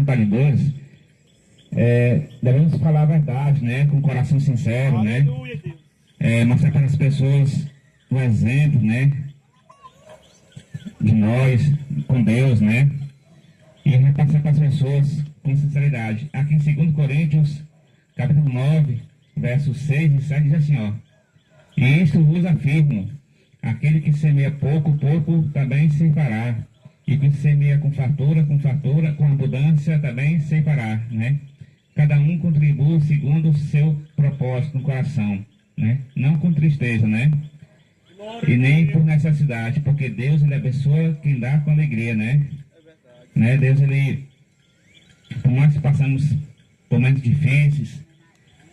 vontade de Deus, devemos falar a verdade, né? Com o coração sincero, né? Mostrar para as pessoas o exemplo, né? De nós, com Deus, né? E repassar para as pessoas com sinceridade. Aqui em 2 Coríntios, capítulo 9, versos 6 e 7, diz assim, ó. E isto vos afirmo, aquele que semeia pouco, pouco também ceifará. E que semeia com fartura, com abundância também ceifará, né? Cada um contribui segundo o seu propósito no coração, né? Não com tristeza, né? E nem por necessidade, porque Deus, ele abençoa quem dá com alegria, né? Deus, ele, por mais que passamos momentos difíceis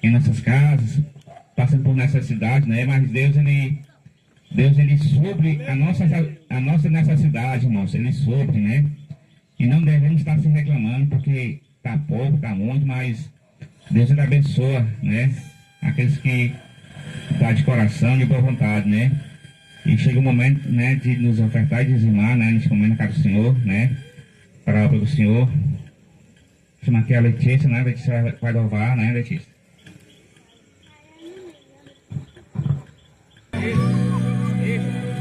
em nossas casas, passando por necessidade, né? Mas Deus, ele supre a nossa necessidade, irmãos. Ele supre, né? E não devemos estar se reclamando, porque está pouco, está muito, mas Deus, ele abençoa, né? Aqueles que dá de coração, de boa vontade, né? E chega o momento, né, de nos ofertar e dizimar, né? Nesse momento na casa do Senhor, né? Para a obra do Senhor. Chama aqui a Letícia, né? A Letícia vai louvar, né, Letícia?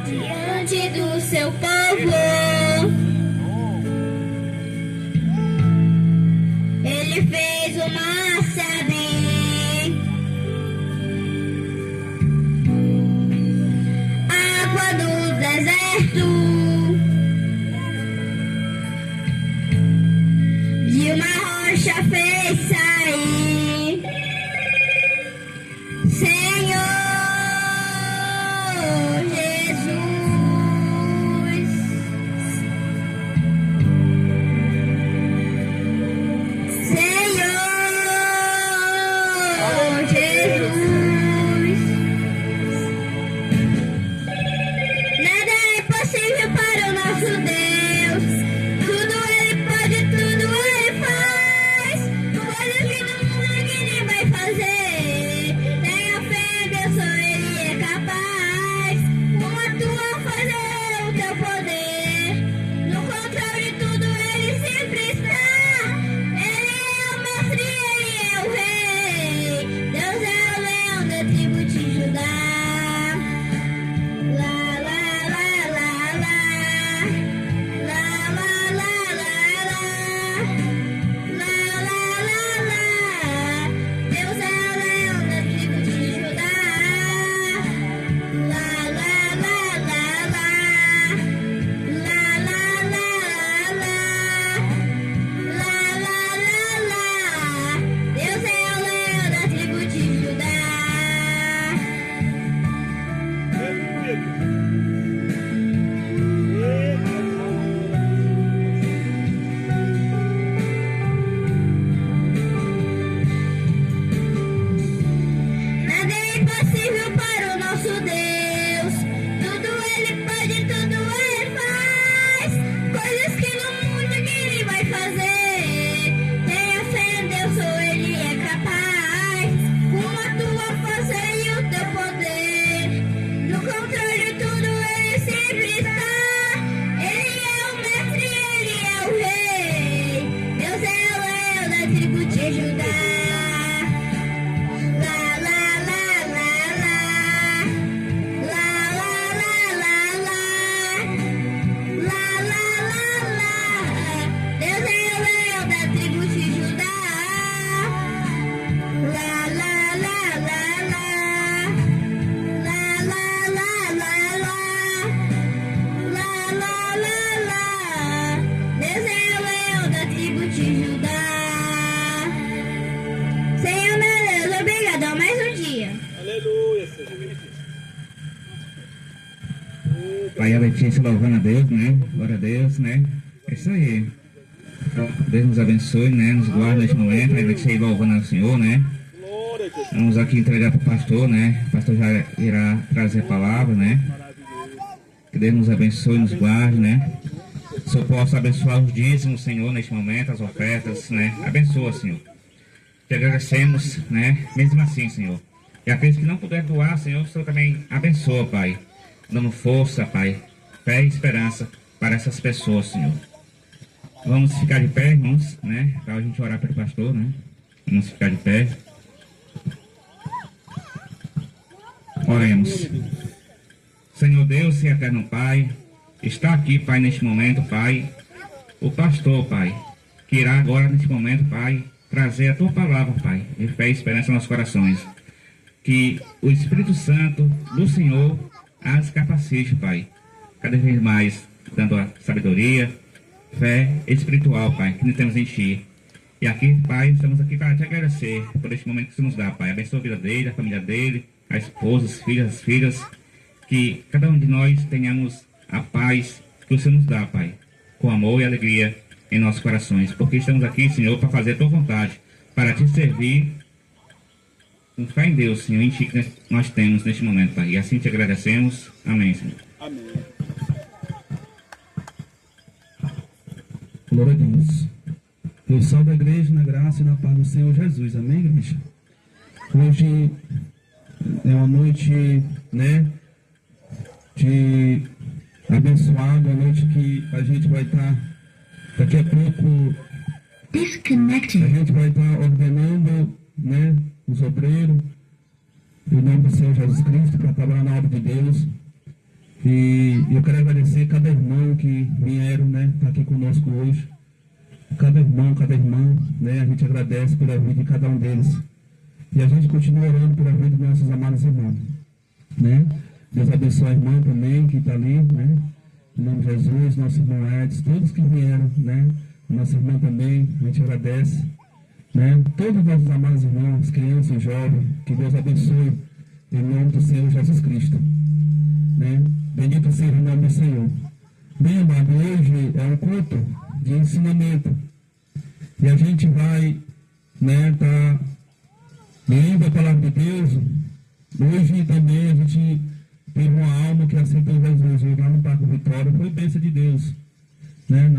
Diante do seu povo, ele fez o mar se abrir, água do deserto, de uma rocha fez sair, Senhor. Aí a Letícia louvando a Deus, né? Glória a Deus, né? É isso aí. Deus nos abençoe, né? Nos guarde neste momento. A Letícia aí louvando ao Senhor, né? Vamos aqui entregar para o pastor, né? O pastor já irá trazer a palavra, né? Que Deus nos abençoe, nos guarde, né? Se eu posso abençoar os dízimos, Senhor, neste momento, as ofertas, né? Abençoa, Senhor. Te agradecemos, né? Mesmo assim, Senhor. E aqueles que não puderem doar, Senhor, o Senhor também abençoa, Pai. Dando força, Pai, fé e esperança para essas pessoas, Senhor. Vamos ficar de pé, irmãos, né? a gente orar pelo pastor, né? Vamos ficar de pé. Oremos. Senhor Deus e eterno Pai, está aqui, Pai, neste momento, Pai, o pastor, Pai, que irá agora, neste momento, Pai, trazer a Tua palavra, Pai, de fé e esperança nos nossos corações. Que o Espírito Santo do Senhor as capacite, Pai, cada vez mais, dando a sabedoria, fé espiritual, Pai, que nós temos em Ti. E aqui, Pai, estamos aqui para te agradecer por este momento que você nos dá, Pai. Abençoa a vida dele, a família dele, a esposa, os filhos, as filhas. Que cada um de nós tenhamos a paz que o Senhor nos dá, Pai, com amor e alegria em nossos corações. Porque estamos aqui, Senhor, para fazer a Tua vontade, para Te servir com fé em Deus, Senhor, em Ti que nós temos neste momento, Pai. E assim Te agradecemos. Amém, Senhor. Amém. Glória a Deus. Eu salvo a igreja na graça e na paz do Senhor Jesus. Amém, igreja? Hoje é uma noite, né, de abençoada, uma noite que a gente vai estar, daqui a pouco, Disconnected. a gente vai estar ordenando, né, os obreiros, em nome do Senhor Jesus Cristo, para trabalhar na obra de Deus. E eu quero agradecer cada irmão que vieram, né, tá aqui conosco hoje. Cada irmão, cada irmã, né, a gente agradece pela vida de cada um deles. E a gente continua orando pela vida dos nossos amados irmãos, né. Deus abençoe a irmã também, que está ali, né, em nome de Jesus, nosso irmão Edson, todos que vieram, né, nossa irmã também, a gente agradece, né, todos os nossos amados irmãos, crianças e jovens, que Deus abençoe em nome do Senhor Jesus Cristo, né, bendito seja o nome do Senhor. Bem, amado, hoje é um culto de ensinamento, e a gente vai, né, tá lendo a palavra de Deus. Hoje também a gente teve uma alma que aceitou Jesus, e lá no Parque Vitória, foi bênção de Deus, né,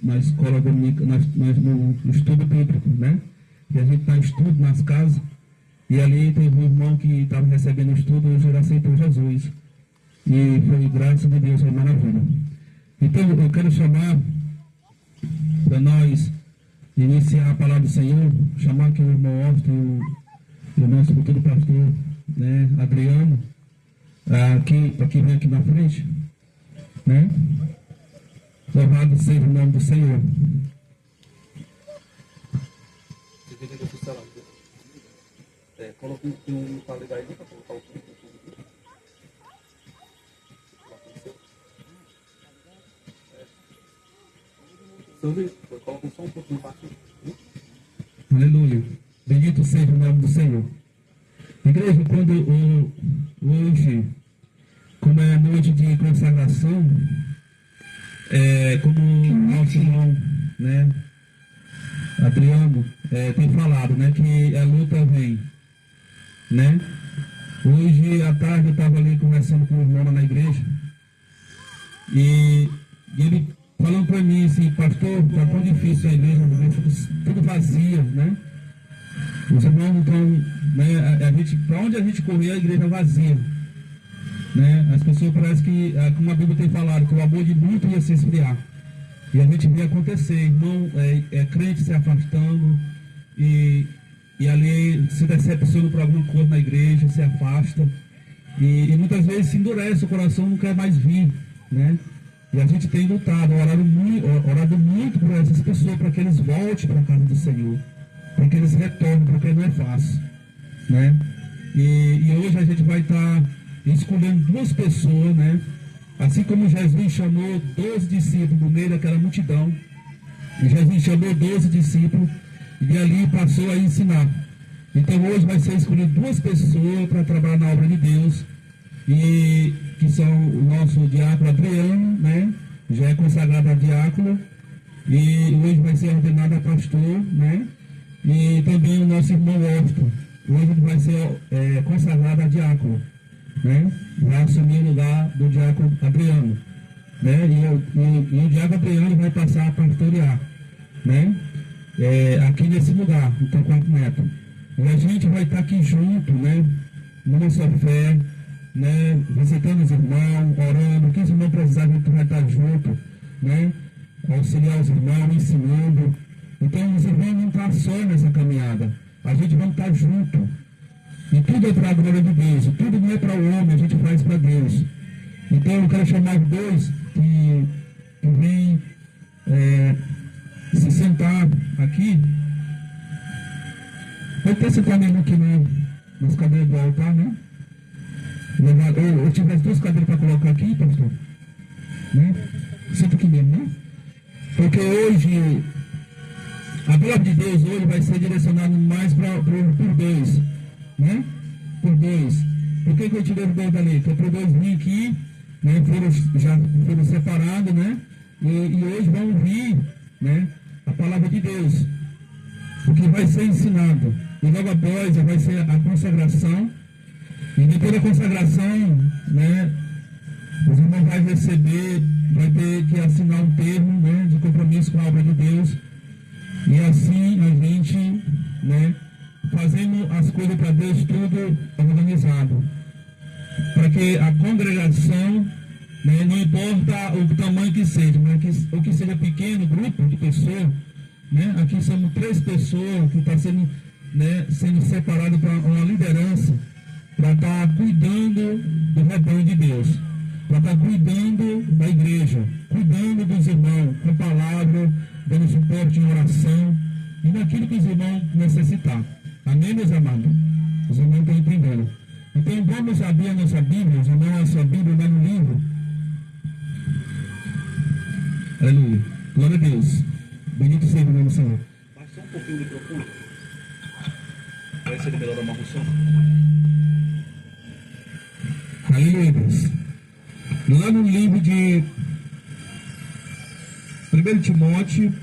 na escola dominica, no estudo bíblico, né, e a gente está em estudo nas casas, e ali teve um irmão que estava recebendo estudo, hoje ele aceitou Jesus, e foi graças a Deus, foi maravilha. Então eu quero chamar para nós iniciar a palavra do Senhor, chamar aqui o irmão Austin e o nosso futuro pastor, né, Adriano, para que vem aqui na frente, né? Louvado seja o nome do Senhor. Coloca um quadro aí para colocar o tudo. Coloca só um pouquinho para aqui. Aleluia. Bendito seja o nome do Senhor. Igreja, quando hoje, como é a noite de consagração, como o nosso irmão, né, Adriano, tem falado, né, que a luta vem, né? Hoje à tarde eu estava ali conversando com o irmão lá na igreja, e ele falando para mim assim, pastor, está tão difícil a igreja, tudo vazia, né? Os irmãos não estão, né, para onde a gente correr, a igreja vazia, né? As pessoas parecem que, como a Bíblia tem falado, que o amor de muito ia se esfriar. E a gente vê acontecer, irmão, crente se afastando, e ali se decepciona por alguma coisa na igreja, se afasta, e muitas vezes se endurece, o coração não quer mais vir, né? E a gente tem lutado, orado muito por essas pessoas, para que eles voltem para a casa do Senhor, para que eles retornem, porque não é fácil, né? E hoje a gente vai estar escolhendo duas pessoas, né? Assim como Jesus chamou 12 discípulos no meio daquela multidão, e Jesus chamou 12 discípulos, e ali passou a ensinar. Então hoje vai ser escolhido duas pessoas para trabalhar na obra de Deus, e que são o nosso diácono Adriano, né? Já é consagrado a diácono, e hoje vai ser ordenado a pastor, né? E também o nosso irmão Austin, hoje ele vai ser consagrado a diácono, né? Vai assumir o lugar do diácono Adriano, né? E o diácono Adriano vai passar a pastorear, né? Aqui nesse lugar, no Torquato Neto. E a gente vai estar aqui junto, né? Na nossa fé, né, visitando os irmãos, orando, que os irmãos precisarem, a gente vai estar junto, né, auxiliar os irmãos, ensinando, Então os irmãos não estão só nessa caminhada. A gente vai estar junto. E tudo é para a glória de Deus. E tudo não é para o homem, a gente faz para Deus. Então eu quero chamar os dois que vêm se sentar aqui. Pode até sentar mesmo aqui nas cadeiras do altar, né? Eu tive as 2 cadeiras para colocar aqui, pastor. Né? Senta aqui mesmo, né? Porque hoje, a glória de Deus hoje vai ser direcionada mais por 2. Né? Por 2. Por que eu tirei os 2 dali? Porque por 2 vir aqui, né? Já foram separados, né? E hoje vão ouvir, né? A palavra de Deus. O que vai ser ensinado. E logo após vai ser a consagração. E depois da consagração, né, os irmãos vão receber, vai ter que assinar um termo, né, de compromisso com a obra de Deus. E assim a gente, né, fazendo as coisas para Deus tudo organizado. Para que a congregação, né, não importa o tamanho que seja, mas ou que seja pequeno, grupo de pessoas, né, aqui somos 3 pessoas que estão sendo separadas para uma liderança, para estar cuidando do rebanho de Deus, para estar cuidando da igreja, cuidando dos irmãos, com palavra, dando suporte em oração e naquilo que os irmãos necessitar. Amém, meus amados? Os irmãos estão entendendo. Então vamos abrir a nossa Bíblia, os irmãos, a sua Bíblia lá no livro. Aleluia. Glória a Deus. Bendito seja o nome do Senhor. Baixa só um pouquinho o microfone. Vai ser melhor a marcação. Aleluia, Deus. Lá no livro de 1 Timóteo,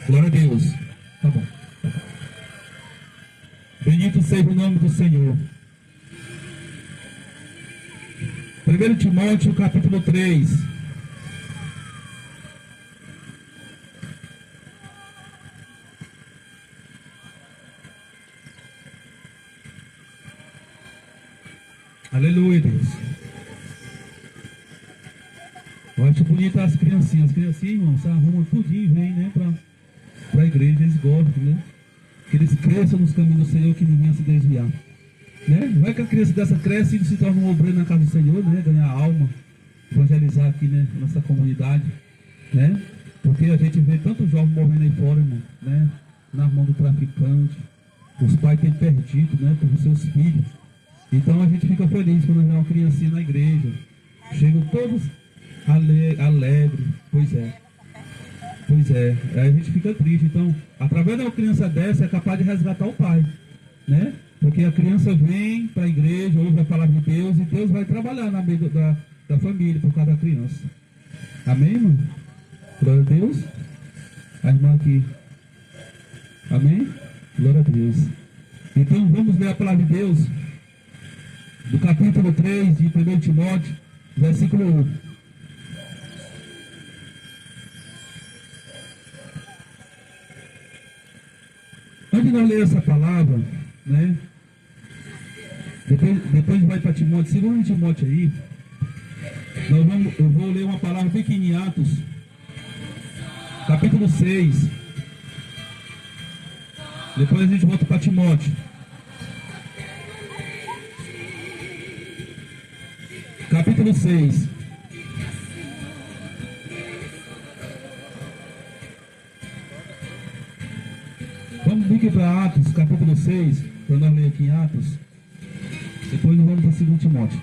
glória a Deus. Tá bom. Bendito seja o nome do Senhor. 1 Timóteo, capítulo 3. Aleluia, Deus. Eu acho bonito as criancinhas. As criancinhas, irmão, se arrumam tudinho e vêm, né, pra igreja. Eles gostam, né? Que eles cresçam nos caminhos do Senhor, que ninguém se desviar. Né? Vai que a criança dessa cresce e se torna um obreiro na casa do Senhor, né? Ganhar alma, evangelizar aqui, né, nessa comunidade, né? Porque a gente vê tantos jovens morrendo aí fora, irmão, né? Na mão do traficante. Os pais têm perdido, né, por seus filhos. Então a gente fica feliz quando vê uma criancinha na igreja. Chegam todos alegres. Pois é. Pois é. Aí a gente fica triste. Então, através de uma criança dessa, é capaz de resgatar o pai. Né? Porque a criança vem para a igreja, ouve a palavra de Deus, e Deus vai trabalhar na meio da família por causa da criança. Amém, irmão? Glória a Deus. A irmã aqui. Amém? Glória a Deus. Então vamos ler a palavra de Deus do capítulo 3 de 1 Timóteo, versículo 1. Antes de nós ler essa palavra, né? Depois vai para Timóteo, segundo Timóteo aí, eu vou ler uma palavra pequenininha em Atos, capítulo 6. Depois a gente volta para Timóteo. Capítulo 6. Vamos vir aqui para Atos, capítulo 6, para nós ler aqui em Atos. Depois nós vamos para 2 Timóteo.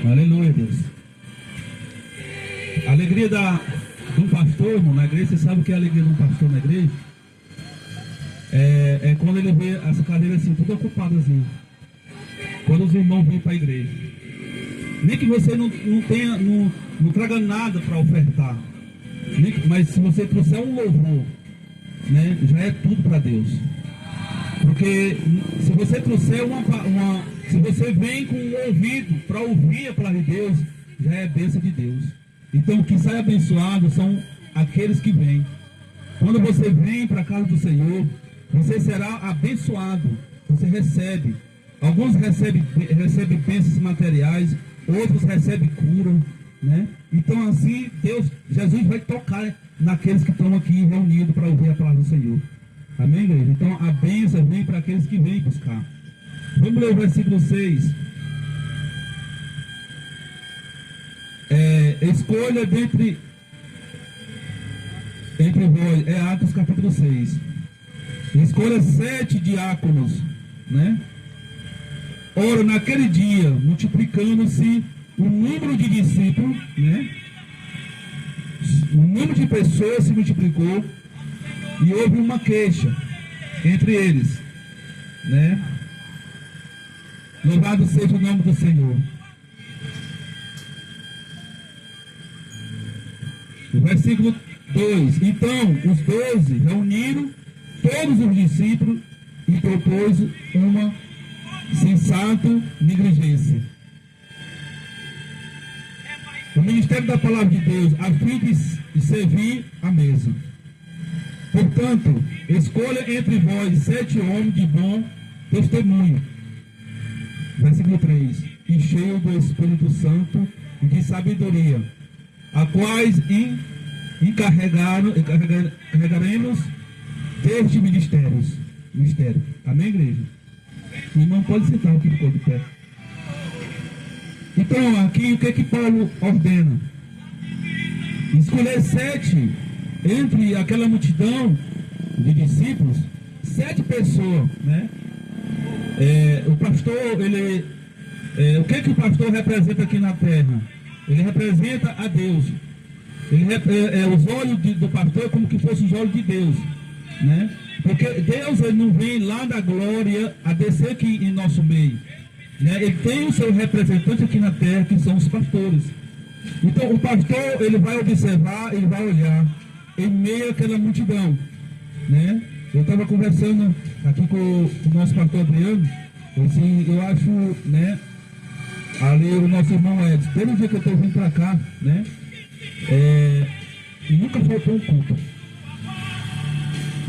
Aleluia, Deus. A alegria de um pastor, irmão, na igreja, você sabe o que é a alegria de um pastor na igreja? É quando ele vê essa cadeira assim, tudo ocupada assim. Quando os irmãos vêm para a igreja. Nem que você não traga nada para ofertar. Mas se você trouxer um louvor, né, já é tudo para Deus. Porque se você trouxer se você vem com um ouvido para ouvir a palavra de Deus, já é bênção de Deus. Então, o que sai abençoado são aqueles que vêm. Quando você vem para a casa do Senhor, você será abençoado. Você recebe. Alguns recebem bênçãos materiais, outros recebem cura, né? Então assim, Jesus vai tocar naqueles que estão aqui reunidos para ouvir a palavra do Senhor. Amém, igreja? Então a bênção vem para aqueles que vêm buscar. Vamos ler o versículo 6. Escolha dentre vós, Atos capítulo 6. Escolha 7 diáconos, né? Ora, naquele dia, multiplicando-se o número de discípulos, né? O número de pessoas se multiplicou e houve uma queixa entre eles, né? Louvado seja o nome do Senhor. O versículo 2. Então, os 12 reuniram todos os discípulos e propôs uma sensata negligência. O ministério da palavra de Deus, a fim de servir a mesa. Portanto, escolha entre vós 7 homens de bom testemunho. Versículo 3. E cheio do Espírito Santo e de sabedoria, a quais encarregaremos deste ministério. Amém, igreja? O irmão pode sentar aqui de pé. Então, aqui o que Paulo ordena? Escolher 7 entre aquela multidão de discípulos, 7 pessoas, né? O pastor, o que o pastor representa aqui na terra? Ele representa a Deus. Os olhos do pastor é como que fossem os olhos de Deus, né? Porque Deus, ele não vem lá da glória a descer aqui em nosso meio, né? Ele tem o seu representante aqui na terra, que são os pastores. Então o pastor, ele vai observar, ele vai olhar em meio àquela multidão, né? Eu estava conversando aqui com o nosso pastor Adriano, assim, eu acho, né, ali o nosso irmão Edson, desde o dia que eu estou vindo para cá, né, nunca faltou um culto,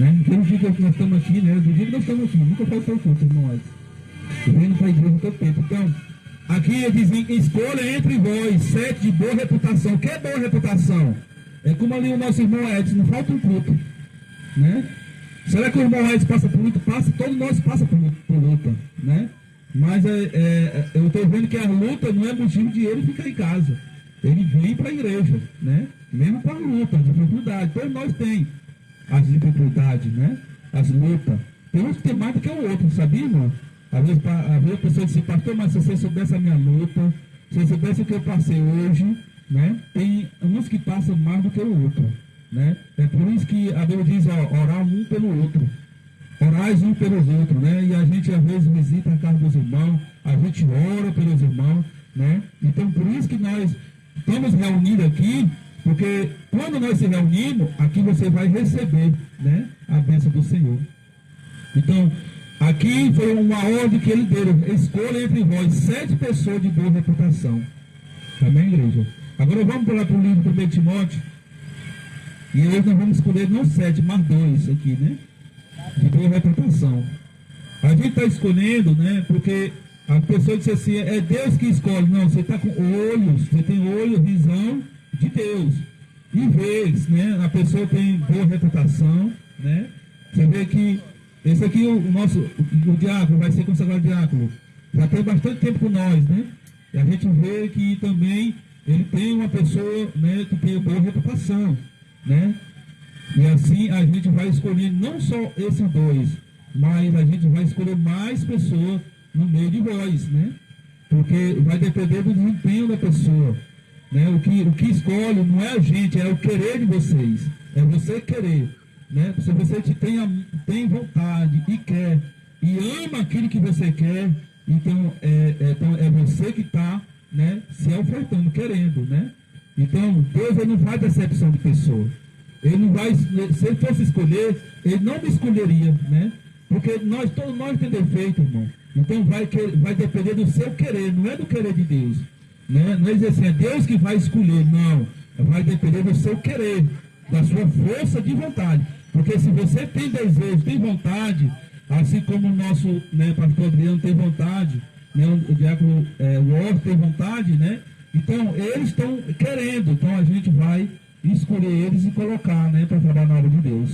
né? Desde o dia que nós estamos aqui, né, do dia que nós estamos aqui, nunca faltou um culto, irmão Edson. Eu venho para a igreja todo tempo. Então, aqui eles dizem, escolha entre vós 7 de boa reputação. O que é boa reputação? É como ali o nosso irmão Edson, não falta um culto, né? Será que o irmão Edson passa por luta? Passa, todos nós passamos por luta, né? Mas eu estou vendo que a luta não é motivo de ele ficar em casa. Ele vem para a igreja, né? Mesmo com a luta, a dificuldade. Todos nós temos as dificuldades, né? As lutas. Tem uns que tem mais do que o outro, sabia, irmão? Às vezes a pessoa diz, pastor, mas se você soubesse a minha luta, se você soubesse o que eu passei hoje, né? Tem uns que passam mais do que o outro, né? É por isso que a Bíblia diz, orar um pelo outro. Orais um pelos outros, né? E a gente às vezes visita a casa dos irmãos, a gente ora pelos irmãos, né? Então por isso que nós estamos reunidos aqui, porque quando nós se reunimos, aqui você vai receber, né, a bênção do Senhor. Então, aqui foi uma ordem que ele deu, escolha entre vós 7 pessoas de boa reputação. Amém, igreja? Agora vamos para o livro do 1 Timóteo. E hoje nós vamos escolher não 7, mas 2 aqui, né? De boa reputação. A gente está escolhendo, né? Porque a pessoa disse assim, é Deus que escolhe. Não, você está com olhos, você tem olho, visão de Deus. E vê, né? A pessoa tem boa reputação, né? Você vê que esse aqui, o diácono, vai ser consagrado diácono. Já tem bastante tempo com nós, né? E a gente vê que também ele tem uma pessoa, né, que tem boa reputação, né? E assim a gente vai escolher não só esses 2, mas a gente vai escolher mais pessoas no meio de vós, né? Porque vai depender do desempenho da pessoa, né? O que escolhe não é a gente, é o querer de vocês, é você querer, né? Se você tem vontade e quer, e ama aquilo que você quer, então é você que está, né, se ofertando, querendo, né? Então Deus, ele não faz decepção de pessoa. Ele não vai, se ele fosse escolher, ele não me escolheria, né? Porque todos nós temos defeito, irmão. Então vai depender do seu querer, não é do querer de Deus, né? Não é dizer assim, é Deus que vai escolher, não. Vai depender do seu querer, da sua força de vontade. Porque se você tem desejo, tem vontade, assim como o nosso, né, pastor Adriano tem vontade, né, o diácono Ward tem vontade, né? Então, eles estão querendo, então a gente vai escolher eles e colocar, né, para trabalhar na obra de Deus.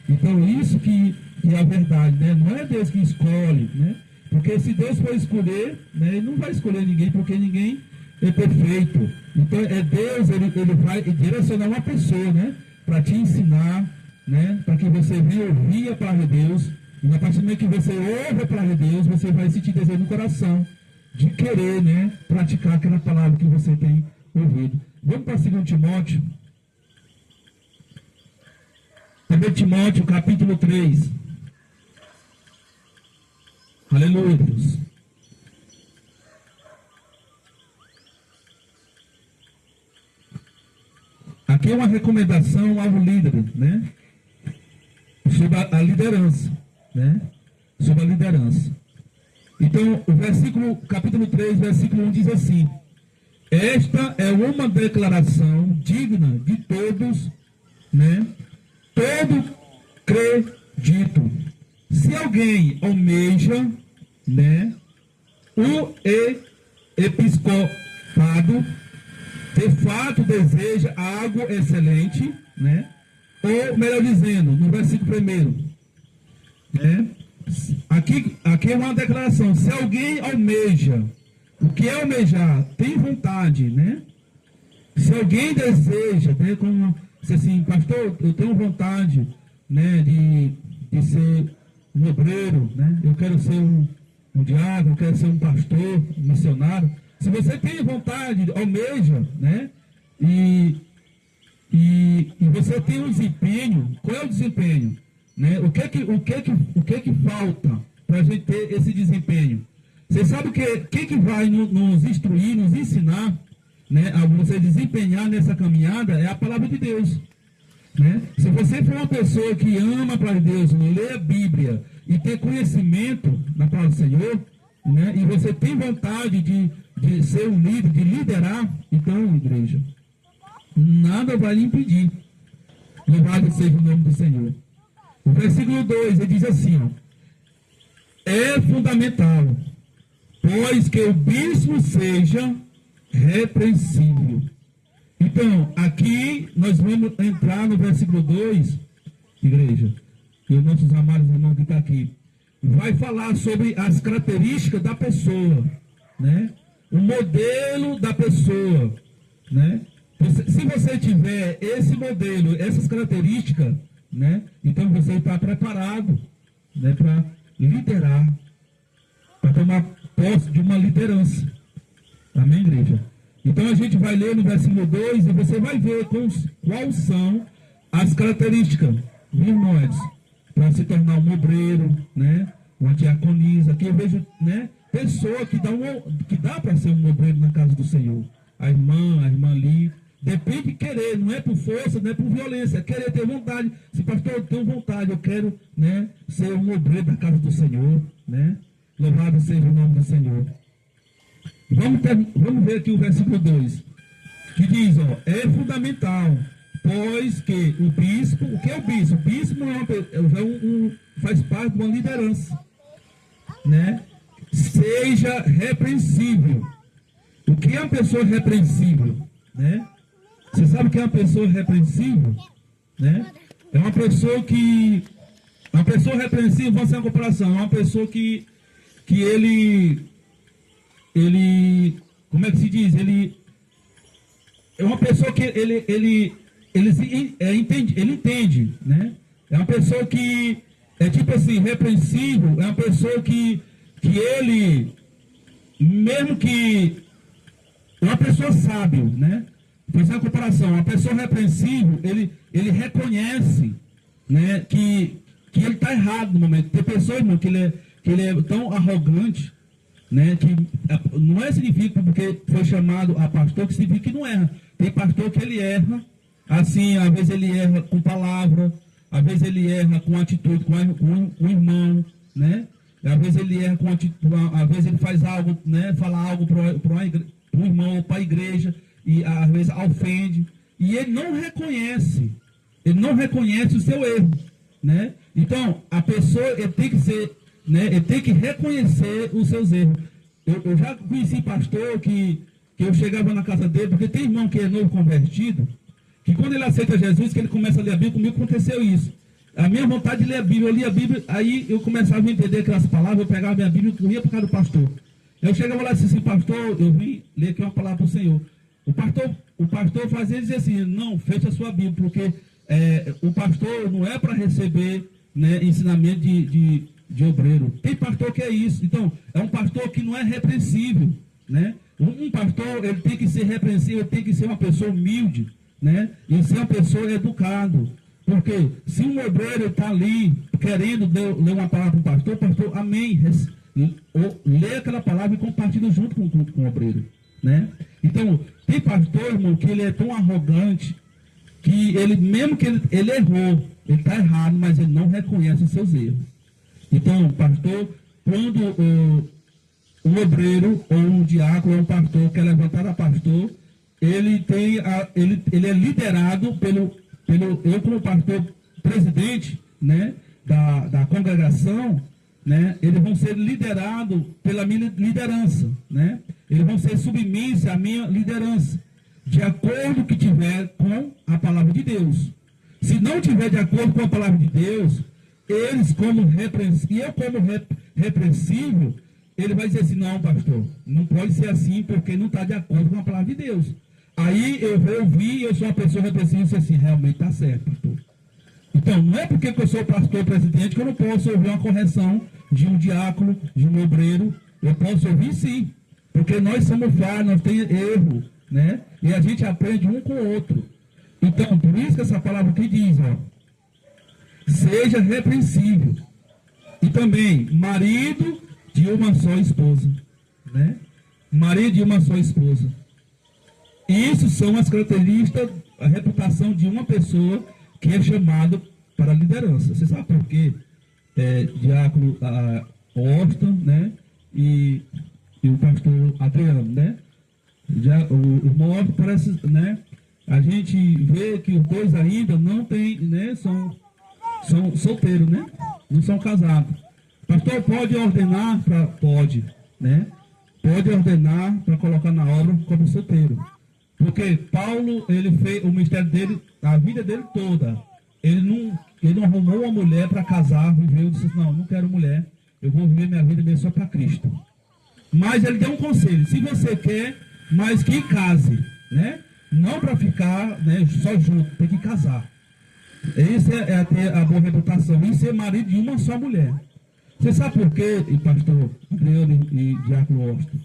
Então, isso que é a verdade, né? Não é Deus que escolhe, né? Porque se Deus for escolher, né, Ele não vai escolher ninguém, porque ninguém é perfeito. Então, é Deus, ele vai direcionar uma pessoa, né, para te ensinar, né, para que você venha ouvir a palavra de Deus. E a partir do momento que você ouve a palavra de Deus, você vai sentir desejo no coração de querer, né, praticar aquela palavra que você tem ouvido. Vamos para 2 Timóteo. 1 Timóteo, capítulo 3. Aleluia, Deus. Aqui é uma recomendação ao líder, né? Sobre a liderança, né? Sobre a liderança. Então, o versículo, capítulo 3, versículo 1 diz assim: esta é uma declaração digna de todos, né? Todo acredito. Se alguém almeja, né, o episcopado, de fato deseja algo excelente, né? Ou melhor dizendo, no versículo 1, né? Aqui é uma declaração. Se alguém almeja, o que é almejar? Tem vontade, né? Se alguém deseja, né, como assim, pastor, eu tenho vontade, né, de ser um obreiro, né? Eu quero ser um diácono, eu quero ser um pastor, um missionário. Se você tem vontade, almeja, né? E você tem um desempenho. Qual é o desempenho? Né? O que que falta para a gente ter esse desempenho? Você sabe o que vai nos instruir, nos ensinar, né, a você desempenhar nessa caminhada? É a palavra de Deus. Né? Se você for uma pessoa que ama a palavra de Deus, lê a Bíblia e ter conhecimento na palavra do Senhor, né, e você tem vontade de ser um líder, de liderar, então, igreja, nada vai lhe impedir. Louvado seja o nome do Senhor. O versículo 2, ele diz assim, ó, é fundamental, pois que o bispo seja repreensível. Então, aqui nós vamos entrar no versículo 2, igreja, e os nossos amados irmãos que estão aqui, vai falar sobre as características da pessoa, né? O modelo da pessoa, né? Se você tiver esse modelo, essas características, né? Então você está preparado, né, para liderar, para tomar posse de uma liderança. Amém, igreja? Então a gente vai ler no versículo 2 e você vai ver quais são as características, irmãos, para se tornar um obreiro, né? Uma diaconisa. Aqui eu vejo, né, pessoa que dá para ser um obreiro na casa do Senhor. A irmã ali. Depende de querer, não é por força, não é por violência, é querer ter vontade. Se pastor, eu tenho vontade, eu quero, né, ser um obreiro da casa do Senhor, né? Louvado seja o nome do Senhor. Vamos ver aqui o versículo 2, que diz, ó, é fundamental, pois que o bispo, o que é o bispo? O bispo faz parte de uma liderança, né? Seja repreensível. O que é uma pessoa repreensível, né? Você sabe o que é uma pessoa repreensível, né? É uma pessoa que... Uma pessoa repreensível, vamos fazer uma comparação, é uma pessoa que ele... Como é que se diz? Ele é uma pessoa que ele entende, né? É uma pessoa que é tipo assim, repreensível, é uma pessoa que ele, mesmo que é uma pessoa sábio, né? Fazer uma comparação, uma pessoa repreensível, ele reconhece, né, que ele está errado no momento. Tem pessoas, irmão, que ele é tão arrogante, né, que não é significa porque foi chamado a pastor que significa que não erra. Tem pastor que ele erra, assim, às vezes ele erra com palavra, às vezes ele erra com atitude, com o irmão, né? Às vezes ele erra com atitude, às vezes ele faz algo, né, fala algo para o irmão ou para a igreja, e às vezes ofende, e ele não reconhece o seu erro. né? Então, a pessoa ele tem que ser, né? Ele tem que reconhecer os seus erros. Eu já conheci pastor que eu chegava na casa dele, porque tem irmão que é novo convertido, que quando ele aceita Jesus, que ele começa a ler a Bíblia, comigo aconteceu isso. A minha vontade de ler a Bíblia, eu lia a Bíblia, aí eu começava a entender aquelas palavras, eu pegava a minha Bíblia e corria por causa do pastor. Eu chegava lá e disse assim, pastor, eu vim ler aqui uma palavra para o Senhor. O pastor fazia dizer assim, não, fecha a sua Bíblia, porque o pastor não é para receber, né, ensinamento de obreiro. Tem pastor que é isso. Então, é um pastor que não é repreensível, né? Um pastor, ele tem que ser repreensível, ele tem que ser uma pessoa humilde, né? E ser uma pessoa educada. Porque se um obreiro está ali querendo ler uma palavra para o pastor, amém, lê aquela palavra e compartilha junto com o obreiro, né? Então, tem pastor, irmão, que ele é tão arrogante que ele, mesmo que ele errou, ele está errado, mas ele não reconhece os seus erros. Então, pastor, quando um obreiro ou um diácono ou um pastor quer levantar a pastor, ele é liderado eu como pastor presidente, né, da congregação, né, eles vão ser liderados pela minha liderança, né, eles vão ser submissos à minha liderança, de acordo que tiver com a palavra de Deus. Se não tiver de acordo com a palavra de Deus, eles como repreensível, ele vai dizer assim, não, pastor, não pode ser assim, porque não está de acordo com a palavra de Deus. Aí eu vou ouvir, eu sou uma pessoa repreensiva, e dizer assim, realmente está certo, pastor. Então, não é porque eu sou pastor presidente que eu não posso ouvir uma correção de um diácono, de um obreiro. Eu posso ouvir sim, porque nós somos falhos, nós temos erro, né? E a gente aprende um com o outro. Então, por isso que essa palavra aqui diz, ó, seja repreensível. E também, marido de uma só esposa, né? Marido de uma só esposa. Isso são as características, a reputação de uma pessoa que é chamada para a liderança. Você sabe por quê? Diácono Austin, né? E o pastor Adriano, né? O irmão Austin parece, né? A gente vê que os dois ainda não tem, né? São solteiros, né? Não são casados. Pastor, pode ordenar para... Pode, né? Pode ordenar para colocar na obra como solteiro. Porque Paulo, ele fez o ministério dele, a vida dele toda. Ele não arrumou uma mulher para casar, viveu e disse, não quero mulher, eu vou viver minha vida mesmo só para Cristo. Mas ele deu um conselho, se você quer, mas que case, né? Não para ficar, né, só junto, tem que casar. Isso é ter a boa reputação, e ser marido de uma só mulher. Você sabe por quê, pastor Adriano e diácono Austin?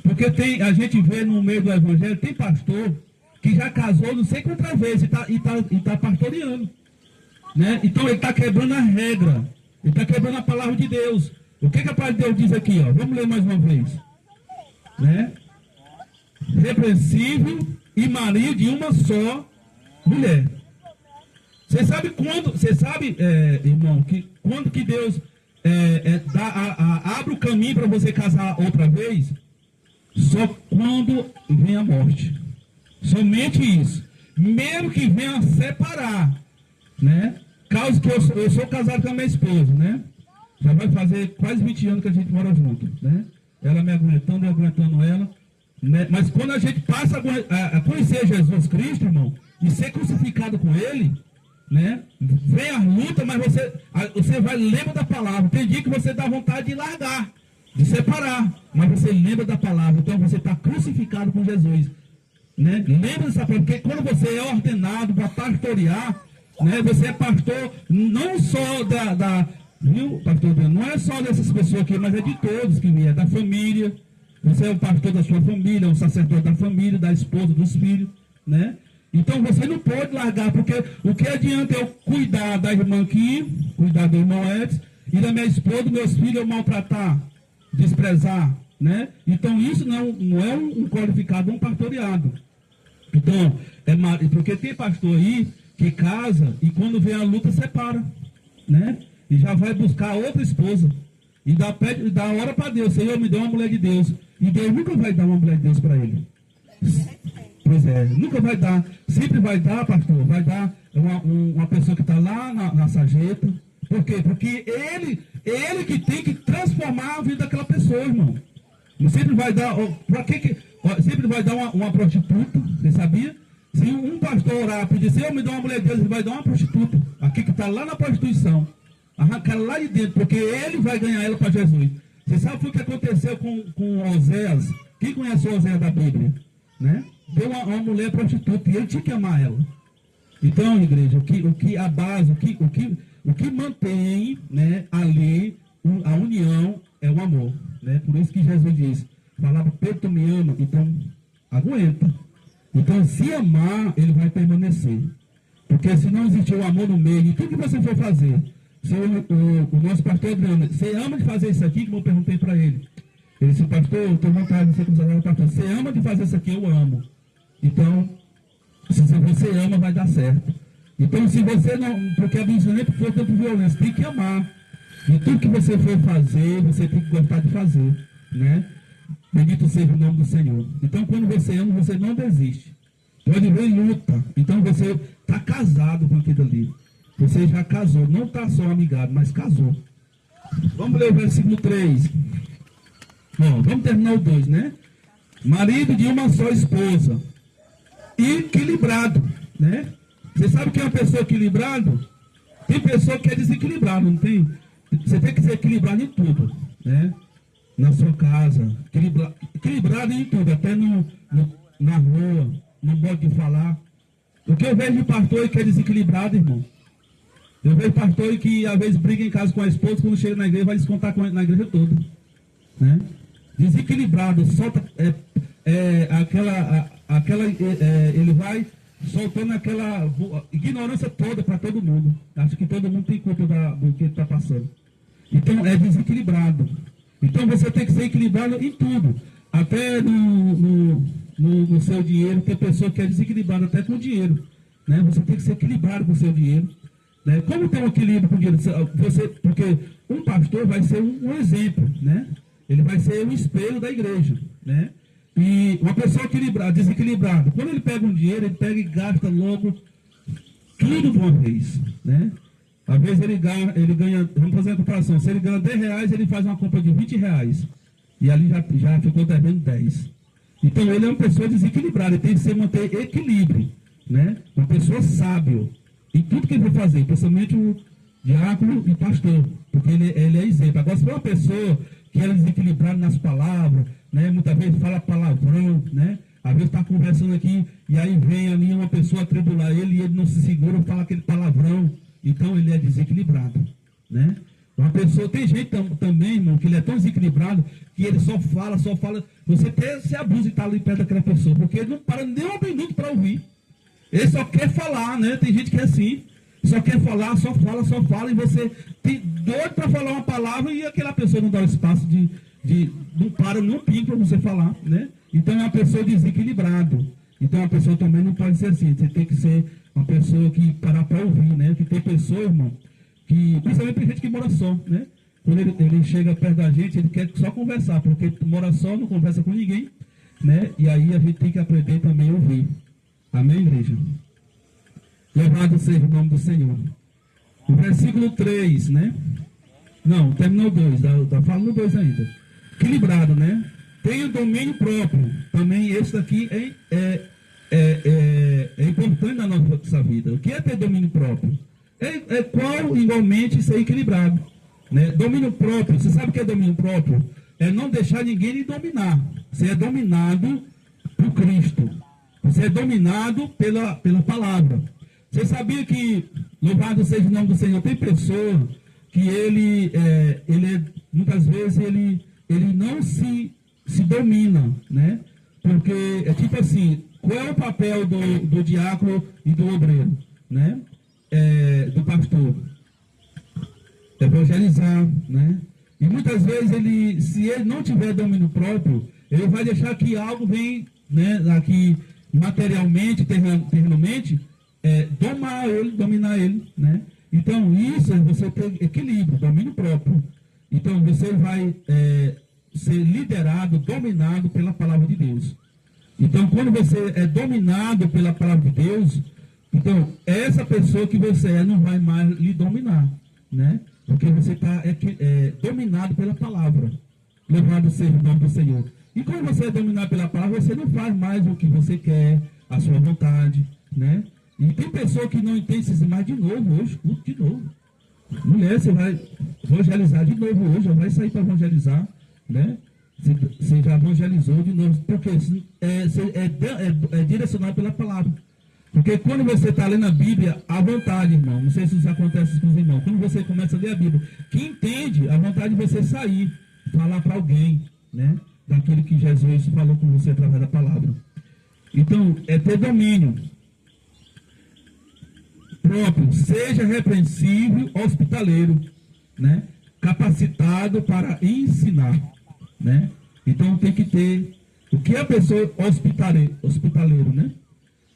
Porque a gente vê no meio do evangelho, tem pastor que já casou não sei quantas vezes e tá pastoreando, né? Então ele está quebrando a regra, ele está quebrando a palavra de Deus. O que a palavra de Deus diz aqui, ó? Vamos ler mais uma vez, né? Repreensível e marido de uma só mulher. Você sabe, irmão, que quando que Deus abre o caminho para você casar outra vez? Só quando vem a morte. Somente isso. Mesmo que venha separar, né? Caso que eu sou casado com a minha esposa, né? Já vai fazer quase 20 anos que a gente mora junto, né? Ela me aguentando, eu aguentando ela, né? Mas quando a gente passa a conhecer Jesus Cristo, irmão, e ser crucificado com Ele, né? Vem a luta, mas você vai lembra da palavra. Tem dia que você dá vontade de largar, de separar, mas você lembra da palavra. Então você está crucificado com Jesus, né? Lembra dessa palavra, porque quando você é ordenado para pastorear, né? Você é pastor não só viu, pastor? Não é só dessas pessoas aqui, mas é de todos que vêm, da família. Você é o pastor da sua família, um sacerdote da família, da esposa, dos filhos, né? Então você não pode largar, porque o que adianta eu cuidar da irmã aqui, cuidar do irmão Edson, e da minha esposa, dos meus filhos, eu maltratar, desprezar, né? Então isso não é um qualificado, um pastoreado. Então, porque tem pastor aí que casa e quando vem a luta separa, né? E já vai buscar outra esposa. E dá hora para Deus, Senhor, me dê uma mulher de Deus. E Deus nunca vai dar uma mulher de Deus para ele. Pois é, nunca vai dar. Sempre vai dar, pastor, vai dar uma pessoa que está lá na sarjeta, Por quê? Porque ele que tem que transformar a vida daquela pessoa, irmão. Não sempre vai dar, sempre vai dar uma prostituta, você sabia? Se um pastor orar, pedir, Senhor, me dá uma mulher de Deus, ele vai dar uma prostituta, aqui que está lá na prostituição, arrancar lá de dentro, porque ele vai ganhar ela para Jesus. Você sabe o que aconteceu com Oséias? Quem conhece o Oséias da Bíblia? Né? Deu uma mulher prostituta e ele tinha que amar ela. Então, igreja, a base, o que mantém, né, ali a união é o amor. Né? Por isso que Jesus diz, falava, Pedro, tu me ama, então aguenta. Então, se amar, ele vai permanecer. Porque se não existir o amor no meio, de tudo que você for fazer, se o nosso pastor Adriano, você ama de fazer isso aqui, como eu perguntei para ele. Ele disse, pastor, eu estou vontade de ser consagrado pastor. Você ama de fazer isso aqui, eu amo. Então, se você ama, vai dar certo. Então, se você não, porque a Bíblia nem for tanto violência, tem que amar. E tudo que você for fazer, você tem que gostar de fazer, né? Bendito seja o nome do Senhor. Então, quando você ama, você não desiste. Pode ver luta. Então, você está casado com aquilo ali. Você já casou. Não está só amigado, mas casou. Vamos ler o versículo 3. Bom, vamos terminar o 2, né? Marido de uma só esposa. Equilibrado, né? Você sabe que é uma pessoa equilibrada? Tem pessoa que é desequilibrada, não tem? Você tem que ser equilibrado em tudo, né? Na sua casa, equilibrado em tudo, até na rua, no modo de falar. O que eu vejo de pastor que é desequilibrado, irmão. Eu vejo pastor que às vezes briga em casa com a esposa, quando chega na igreja vai descontar na igreja toda, né? Desequilibrado, solta ele vai soltando aquela ignorância toda para todo mundo. Acho que todo mundo tem culpa do que ele está passando. Então é desequilibrado. Então você tem que ser equilibrado em tudo. Até no seu dinheiro, tem pessoa que é desequilibrada até com o dinheiro. Né? Você tem que ser equilibrado com o seu dinheiro. Né? Como tem um equilíbrio com o dinheiro? Porque um pastor vai ser um exemplo. Né? Ele vai ser um espelho da igreja. Né? E uma pessoa desequilibrada, quando ele pega um dinheiro, ele pega e gasta logo tudo de uma vez. Né? Às vezes ele ganha, vamos fazer uma comparação, se ele ganha R$10, ele faz uma compra de R$20. E ali já ficou devendo 10. Então ele é uma pessoa desequilibrada, ele tem que se manter equilíbrio. Né? Uma pessoa sábia em tudo que ele vai fazer, principalmente o diácono e pastor, porque ele é exemplo. Agora, se for uma pessoa que é desequilibrada nas palavras, né? Muitas vezes fala palavrão, né? Às vezes está conversando aqui e aí vem ali uma pessoa atribular ele e ele não se segura, fala aquele palavrão. Então ele é desequilibrado, né? Uma pessoa, tem gente também, irmão, que ele é tão desequilibrado que ele só fala. Você até se abusa de estar ali perto daquela pessoa, porque ele não para nem um minuto para ouvir. Ele só quer falar, né? Tem gente que é assim, só quer falar, só fala, e você tem doido para falar uma palavra e aquela pessoa não dá o espaço não para nem um pingo para você falar, né? Então é uma pessoa desequilibrada. Então a pessoa também não pode ser assim. Você tem que ser uma pessoa que parar para ouvir, né? Que tem pessoa, irmão, que principalmente tem gente que mora só, né? Quando ele chega perto da gente, ele quer só conversar, porque mora só, não conversa com ninguém, né? E aí a gente tem que aprender também a ouvir. Amém, igreja? Louvado seja o nome do Senhor. O versículo 3, né? Não, terminou o 2, tá falando o 2 ainda. Equilibrado, né? Tem o domínio próprio. Também esse daqui é importante na nossa vida. O que é ter domínio próprio? É qual igualmente ser equilibrado. Né? Domínio próprio, você sabe o que é domínio próprio? É não deixar ninguém lhe dominar. Você é dominado por Cristo. Você é dominado pela palavra. Você sabia que, louvado seja o nome do Senhor, tem pessoa que muitas vezes ele não se domina, né? Porque é tipo assim, qual é o papel do diácono e do obreiro, né? Do pastor? Evangelizar, né? E muitas vezes se ele não tiver domínio próprio, ele vai deixar que algo vem, né, aqui materialmente, terrenalmente, dominar ele, né? Então, isso é você ter equilíbrio, domínio próprio. Então, você vai ser liderado, dominado pela palavra de Deus. Então, quando você é dominado pela palavra de Deus, então, essa pessoa que você não vai mais lhe dominar. né? Porque você está dominado pela palavra. Louvado seja o nome do Senhor. E quando você é dominado pela palavra, você não faz mais o que você quer, a sua vontade, né? E tem pessoa que não entende isso mais de novo hoje, de novo. Mulher, você vai evangelizar de novo hoje, já vai sair para evangelizar, né? Você já evangelizou de novo, porque é direcionado pela palavra. Porque quando você está lendo a Bíblia, à vontade, irmão, não sei se isso acontece com os irmãos, quando você começa a ler a Bíblia, que entende a vontade de você sair, falar para alguém, né? Daquilo que Jesus falou com você através da palavra. Então, é ter domínio próprio, seja repreensível, hospitaleiro, né? Capacitado para ensinar, né? Então tem que ter o que é a pessoa hospitaleiro, né?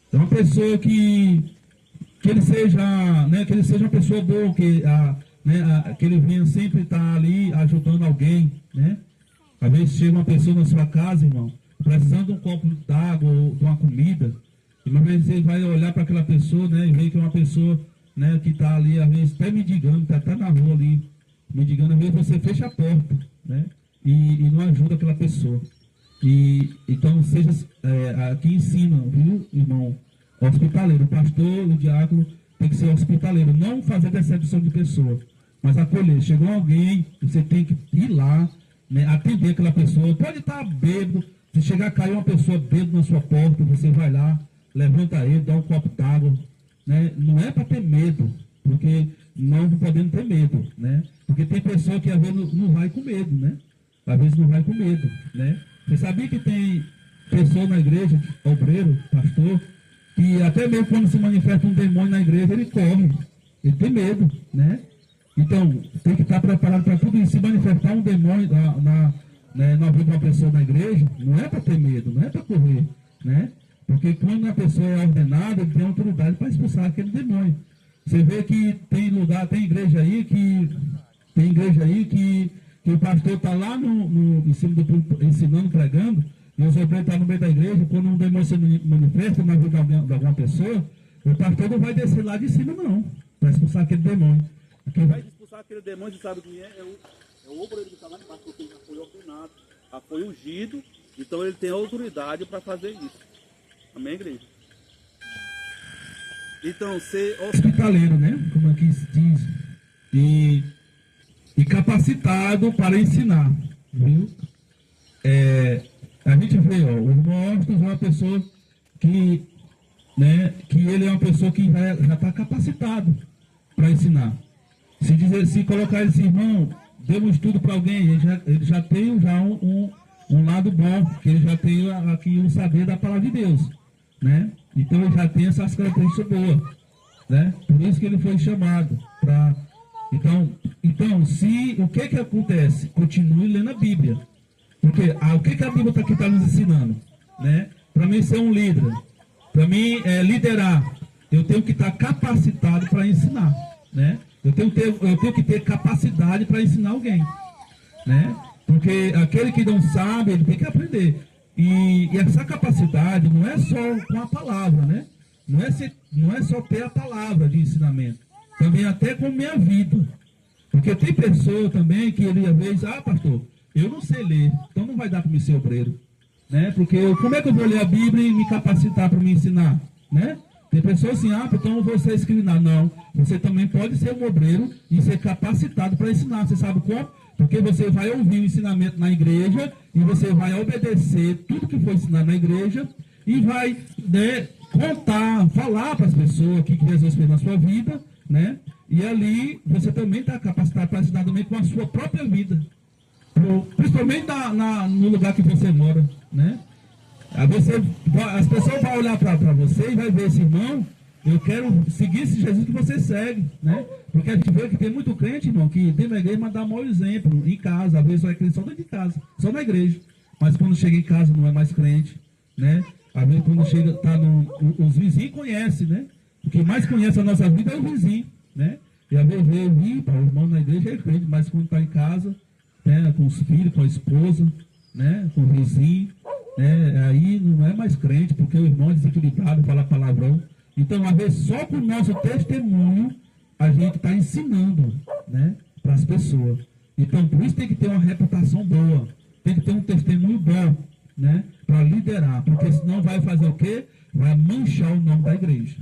Então uma pessoa que ele seja, né? Que ele seja uma pessoa boa, que ele venha sempre estar ali ajudando alguém, né? Às vezes chega uma pessoa na sua casa, irmão, precisando de um copo d'água ou de uma comida. E uma vez você vai olhar para aquela pessoa, né, e ver que é uma pessoa, né, que está ali, às vezes, até mendigando, está até na rua ali, mendigando, às vezes você fecha a porta, né, e não ajuda aquela pessoa. Então, seja aqui ensina, viu, irmão, hospitaleiro. O pastor, o diácono, tem que ser hospitaleiro, não fazer decepção de pessoa, mas acolher. Chegou alguém, você tem que ir lá, né, atender aquela pessoa. Pode estar bêbado, se chegar a cair uma pessoa bêbada na sua porta, você vai lá, levanta ele, dá um copo d'água, né? Não é para ter medo, porque não podemos ter medo, né? Porque tem pessoa que às vezes não vai com medo, né? Às vezes não vai com medo, né? Você sabia que tem pessoa na igreja, obreiro, pastor, que até mesmo quando se manifesta um demônio na igreja, ele corre, ele tem medo, né? Então, tem que estar preparado para tudo isso. Se manifestar um demônio na vida de uma pessoa na igreja, não é para ter medo, não é para correr, né? Porque quando a pessoa é ordenada, ele tem autoridade para expulsar aquele demônio. Você vê que tem lugar, tem igreja aí que o pastor está lá em cima do púlpito, ensinando, pregando, e o obreiro está no meio da igreja. Quando um demônio se manifesta na vida de alguma pessoa, o pastor não vai descer lá de cima, não, para expulsar aquele demônio. Quem vai expulsar aquele demônio, você sabe quem é? É o obreiro que está lá embaixo, porque ele já foi ordenado, já foi ungido, então ele tem autoridade para fazer isso. Amém, igreja? Então, ser hospitaleiro, né? Como aqui se diz. E capacitado para ensinar. Viu? A gente vê, ó, o irmão Austin é uma pessoa que ele é uma pessoa que já está capacitado para ensinar. Se colocar esse irmão, deu um estudo para alguém, ele já tem um lado bom, que ele já tem aqui um saber da palavra de Deus, né? Então ele já tem essas características boas, né? Por isso que ele foi chamado para. Então, o que acontece? Continue lendo a Bíblia, porque o que a Bíblia está nos ensinando, né? Para mim ser um líder, para mim liderar, eu tenho que estar capacitado para ensinar, né? Eu tenho que ter capacidade para ensinar alguém, né? Porque aquele que não sabe, ele tem que aprender. E essa capacidade não é só com a palavra, né? Não é só ter a palavra de ensinamento. Também até com minha vida. Porque tem pessoa também que ele às vezes, pastor, eu não sei ler, então não vai dar para me ser obreiro, né? Porque como é que eu vou ler a Bíblia e me capacitar para me ensinar, né? Tem pessoas assim, então você escrever. Não, você também pode ser um obreiro e ser capacitado para ensinar. Você sabe como? Porque você vai ouvir o ensinamento na igreja e você vai obedecer tudo que foi ensinado na igreja e vai, né, contar, falar para as pessoas o que Jesus fez na sua vida, né? E ali você também está capacitado para ensinar também com a sua própria vida, principalmente no lugar que você mora, né? As pessoas vão olhar para você e vai ver esse irmão, eu quero seguir esse Jesus que você segue, né? Porque a gente vê que tem muito crente, irmão, que dentro da igreja, mas dá mau exemplo em casa. Às vezes só é crente só dentro de casa, só na igreja. Mas quando chega em casa não é mais crente, né? Às vezes quando chega, os vizinhos conhecem, né? O que mais conhece a nossa vida é o vizinho, né? E às vezes o irmão na igreja é crente, mas quando está em casa, né, com os filhos, com a esposa, né, com o vizinho, né, aí não é mais crente, porque o irmão é desequilibrado, fala palavrão. Então, às vezes, só com o nosso testemunho, a gente está ensinando, né, para as pessoas. Então, por isso tem que ter uma reputação boa, tem que ter um testemunho bom, né, para liderar, porque senão vai fazer o quê? Vai manchar o nome da igreja.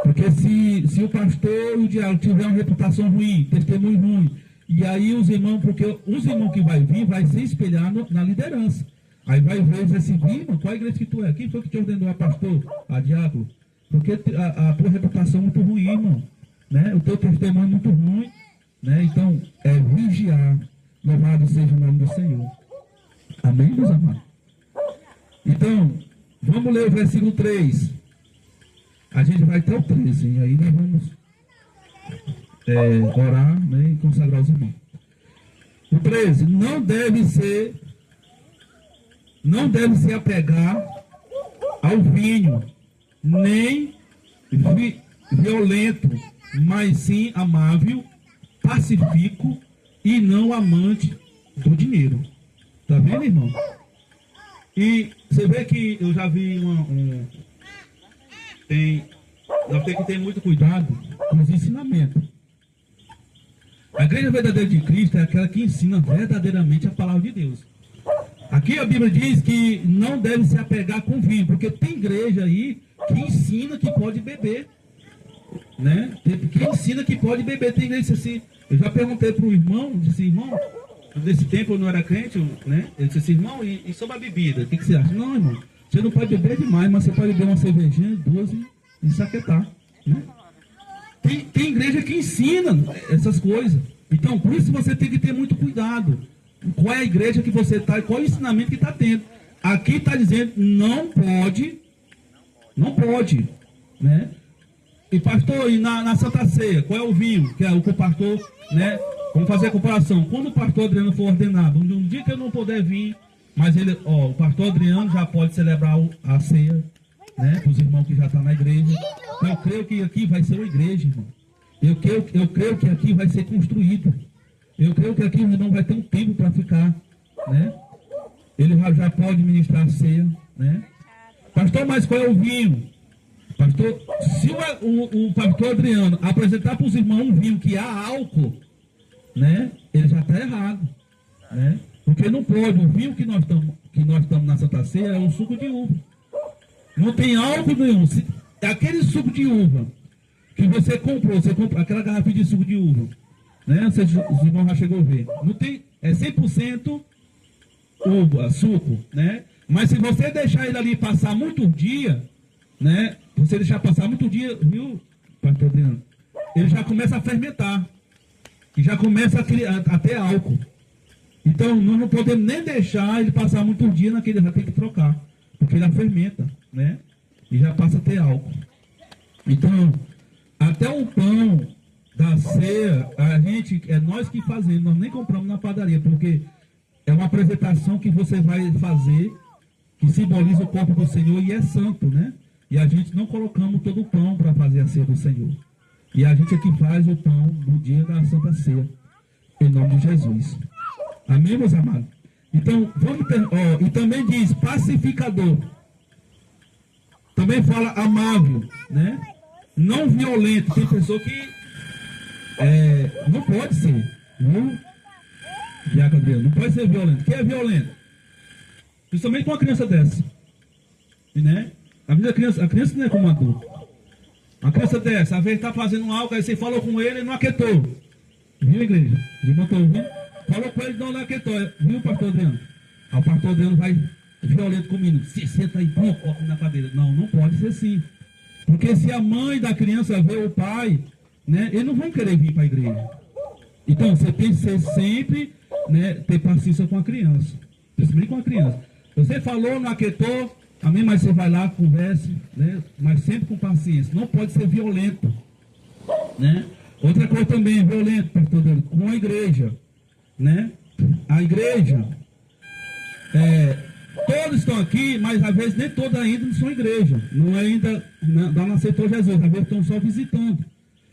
Porque se o pastor e o diácono tiver uma reputação ruim, testemunho ruim, e aí os irmãos, porque os irmãos que vai vir, vai se espelhar na liderança. Aí vai ver e assim, irmão, qual a igreja que tu é? Quem foi que te ordenou a pastor, a diácono? Porque a tua reputação é muito ruim, irmão. Né? O teu testemunho é muito ruim. Né? Então, é vigiar. Louvado seja o nome do Senhor. Amém, meus amados? Então, vamos ler o versículo 3. A gente vai até o 13. E aí nós vamos orar, né, e consagrar os irmãos. O 13. Não deve se apegar ao vinho, nem violento, mas sim amável, pacífico e não amante do dinheiro. Tá vendo, irmão? E você vê que eu já vi nós temos que ter muito cuidado com os ensinamentos. A igreja verdadeira de Cristo é aquela que ensina verdadeiramente a palavra de Deus. Aqui a Bíblia diz que não deve se apegar com vinho, porque tem igreja aí que ensina que pode beber, né? Que ensina que pode beber. Tem igreja assim. Eu já perguntei para o irmão, disse, irmão, nesse tempo eu não era crente, né? Ele disse assim, irmão, e sobre a bebida? O que você acha? Não, irmão, você não pode beber demais, mas você pode beber uma cervejinha, 2 e saquetar, né? Tem igreja que ensina essas coisas. Então, por isso você tem que ter muito cuidado. Qual é a igreja que você está e qual é o ensinamento que está tendo. Aqui está dizendo, não pode, né? E pastor, e na Santa Ceia, qual é o vinho? Que é o que o pastor, né? Vamos fazer a comparação. Quando o pastor Adriano for ordenado, um dia que eu não puder vir, mas o pastor Adriano já pode celebrar a ceia, né? Para os irmãos que já estão na igreja. Eu creio que aqui vai ser uma igreja, irmão. Eu creio que aqui vai ser construído. Eu creio que aqui o irmão vai ter um tempo para ficar, né? Ele já pode ministrar a ceia, né? Pastor, mas qual é o vinho? Pastor, se o pastor Adriano apresentar para os irmãos um vinho que há álcool, né? Ele já está errado, né? Porque não pode. O vinho que nós estamos na Santa Ceia é um suco de uva. Não tem álcool nenhum. Aquele suco de uva que você comprou aquela garrafinha de suco de uva, né? Não sei se os irmãos já chegou a ver. Não tem, é 100% uva, suco, né? Mas se você deixar ele ali passar muito dia, né? Você deixar passar muito dia, viu, pastor Adriano? Ele já começa a fermentar. E já começa a ter álcool. Então, nós não podemos nem deixar ele passar muito dia naquele, já tem que trocar. Porque ele fermenta, né? E já passa a ter álcool. Então, até o pão da ceia, é nós que fazemos, nós nem compramos na padaria, porque é uma apresentação que você vai fazer, que simboliza o corpo do Senhor e é santo, né? E a gente não colocamos todo o pão para fazer a ceia do Senhor. E a gente aqui faz o pão no dia da Santa Ceia, em nome de Jesus. Amém, meus amados? Então, e também diz pacificador. Também fala amável, né? Não violento. Tem pessoa que não pode ser, viu? Não pode ser violento. Quem é violento? Principalmente com uma criança dessa, né? A criança não é como um adulto. Uma criança dessa, às vezes está fazendo algo, aí você falou com ele e não aquietou. Viu, igreja? Os irmãos estão ouvindo? Falou com ele e não aquietou. Viu, pastor Adriano? O pastor Adriano vai violento comigo. Se senta aí, pô, coloca na cadeira. Não pode ser assim. Porque se a mãe da criança vê o pai, né, eles não vão querer vir para a igreja. Então, você tem que ser sempre, né, ter paciência com a criança. Principalmente com a criança. Você falou, não aquietou. Amém? Mas você vai lá, converse, né? Mas sempre com paciência. Não pode ser violento, né? Outra coisa também, violento, pastor, com a igreja, né? A igreja, todos estão aqui, mas às vezes nem todos ainda não são igreja. Não aceitou Jesus, às vezes estão só visitando.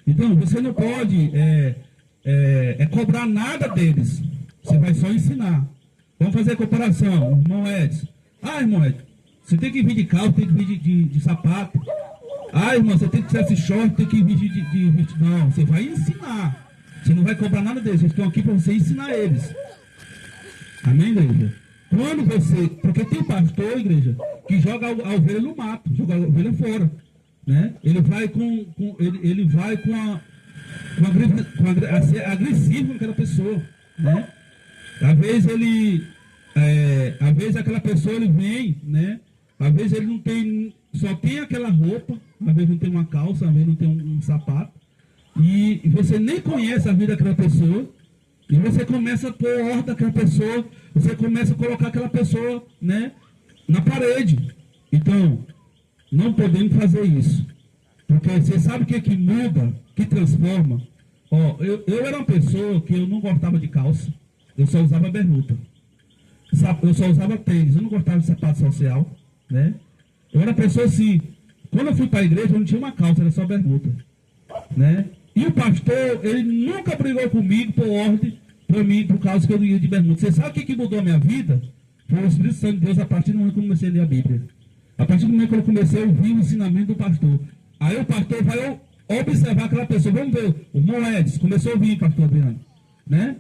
Então, você não pode cobrar nada deles. Você vai só ensinar. Vamos fazer a comparação, irmão Edson. Irmão Edson, você tem que vir de calça, tem que vir de sapato. Ah, irmão, você tem que ser esse short, tem que vestir de vestir. Não, você vai ensinar. Você não vai cobrar nada deles. Eles estão aqui para você ensinar eles. Amém, igreja? Quando você... Porque tem pastor, igreja, que joga a ovelha no mato, joga a ovelha fora. Né? Ele vai ele vai a ser agressivo com aquela pessoa. Né? Às vezes às vezes aquela pessoa ele vem, né? Às vezes ele não tem, só tem aquela roupa, às vezes não tem uma calça, às vezes não tem um sapato, e você nem conhece a vida daquela pessoa, e você começa a pôr ordem daquela pessoa, você começa a colocar aquela pessoa, né, na parede. Então, não podemos fazer isso, porque você sabe o que muda, que transforma. Ó, eu era uma pessoa que eu não gostava de calça, eu só usava bermuda. Eu só usava tênis, eu não gostava de sapato social, né? Eu era pessoa assim, quando eu fui para a igreja, eu não tinha uma calça, era só bermuda, né? E o pastor, ele nunca brigou comigo por ordem, para mim, por causa que eu não ia de bermuda. Você sabe o que mudou a minha vida? Foi o Espírito Santo de Deus a partir do momento que eu comecei a ler a Bíblia. A partir do momento que eu comecei a ouvir o ensinamento do pastor. Aí o pastor vai observar aquela pessoa. Vamos ver, o Moedes começou a ouvir, pastor Adriano, né?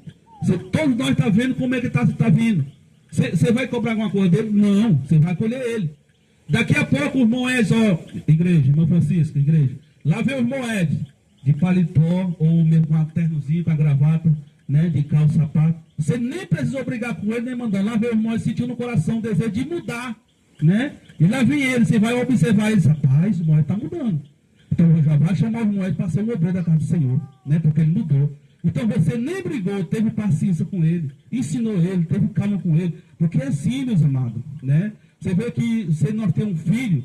Todos nós estamos vendo como é que está vindo. Você vai cobrar alguma coisa dele? Não, você vai colher ele. Daqui a pouco os Moedes, ó, igreja, irmão Francisco, igreja, lá vem os Moedes, de paletó, ou mesmo com um ternozinho, com a gravata, né, de calça, sapato. Você nem precisou brigar com ele, nem mandar. Lá vem os Moedes, sentiu no coração o desejo de mudar, né? E lá vem ele, você vai observar ele, rapaz, o Moedes está mudando. Então já vai chamar os Moedes para ser o obreiro da casa do Senhor, né, porque ele mudou. Então você nem brigou, teve paciência com ele, ensinou ele, teve calma com ele, porque é assim, meus amados, né? Você vê que se nós temos um filho,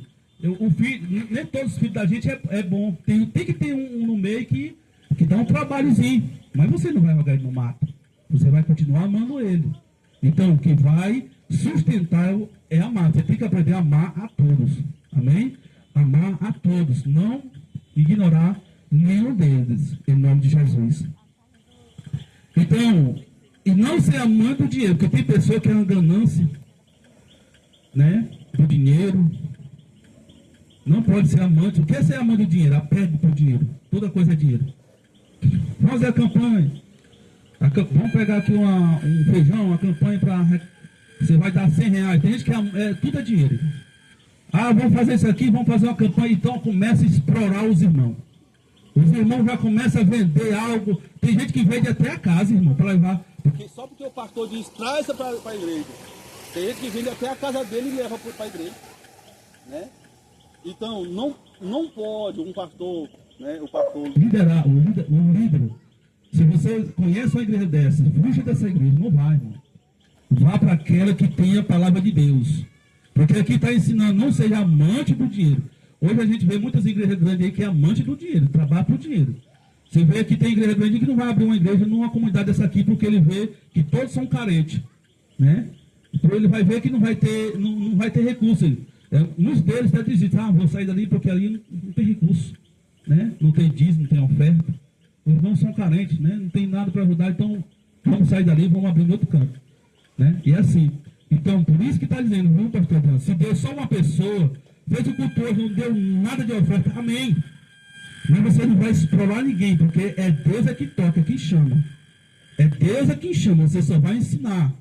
nem todos os filhos da gente é bom, tem que ter um no meio que dá um trabalhozinho, mas você não vai jogar ele no mato, você vai continuar amando ele. Então o que vai sustentar é amar, você tem que aprender a amar a todos, amém? Amar a todos, não ignorar nenhum deles, em nome de Jesus. Então, e não ser amante do dinheiro, porque tem pessoa que é uma ganância, né, do dinheiro. Não pode ser amante. O que é ser amante do dinheiro? Apego por dinheiro. Toda coisa é dinheiro. Vamos fazer a campanha. Vamos pegar aqui um feijão, uma campanha para... Você vai dar 100 reais. Tem gente que tudo é dinheiro. Ah, vamos fazer isso aqui, vamos fazer uma campanha. Então começa a explorar os irmãos. Os irmãos já começam a vender algo. Tem gente que vende até a casa, irmão, para levar. Porque só porque o pastor diz, traz para a igreja. Tem gente que vende até a casa dele e leva para a igreja. Né? Então, não pode um pastor, né, o pastor... Liderar, o líder. Se você conhece uma igreja dessa, fuja dessa igreja, não vai, irmão. Vá para aquela que tem a palavra de Deus. Porque aqui está ensinando, não seja amante do dinheiro. Hoje a gente vê muitas igrejas grandes aí que é amante do dinheiro, trabalha por dinheiro. Você vê que tem igreja grande que não vai abrir uma igreja numa comunidade dessa aqui, porque ele vê que todos são carentes, né? Então ele vai ver que não vai ter recurso. Muitos deles até dizem, vou sair dali porque ali não tem recurso, né? Não tem dízimo, não tem oferta. Os irmãos são carentes, né? Não tem nada para ajudar, então vamos sair dali e vamos abrir no outro canto, né? E é assim. Então, por isso que está dizendo, viu, pastor Adriano? Se deu só uma pessoa, fez o culto hoje, não deu nada de oferta, amém. Mas você não vai explorar ninguém, porque é Deus que toca, que chama. É Deus que chama, você só vai ensinar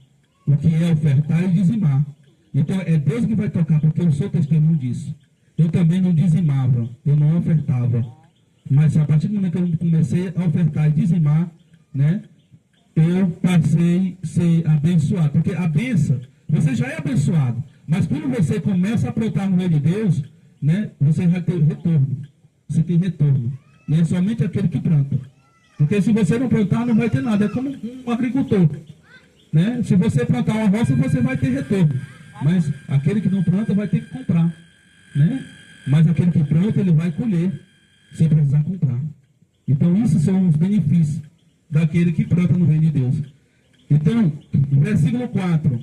o que é ofertar e dizimar. Então é Deus que vai tocar, porque eu sou testemunho disso. Eu também não dizimava, eu não ofertava. Mas a partir do momento que eu comecei a ofertar e dizimar, né, eu passei a ser abençoado. Porque a benção, você já é abençoado. Mas quando você começa a plantar no reino de Deus, né, você vai ter retorno. Você tem retorno. E é somente aquele que planta. Porque se você não plantar, não vai ter nada. É como um agricultor, né? Se você plantar uma roça, você vai ter retorno. Mas aquele que não planta vai ter que comprar, né? Mas aquele que planta, ele vai colher sem precisar comprar. Então, isso são os benefícios daquele que planta no reino de Deus. Então, no versículo 4.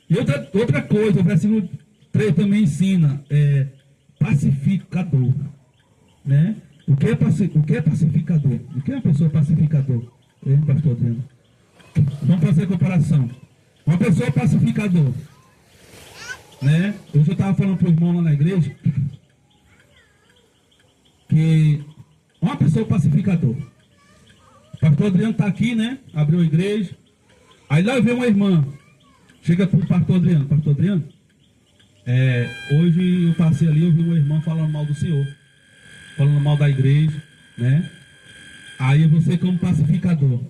E outra coisa, o versículo 3 também ensina, pacificador, né? O que é pacificador? O que é uma pessoa pacificador? Pastor Adriano. Vamos fazer a comparação. Uma pessoa pacificador, né? Hoje eu estava falando para o irmão lá na igreja, que uma pessoa pacificador. O pastor Adriano está aqui, né? Abriu a igreja. Aí lá vem uma irmã. Chega para o pastor Adriano. Pastor Adriano, hoje eu passei ali, eu vi uma irmã falando mal do senhor. Falando mal da igreja, né? Aí você como pacificador,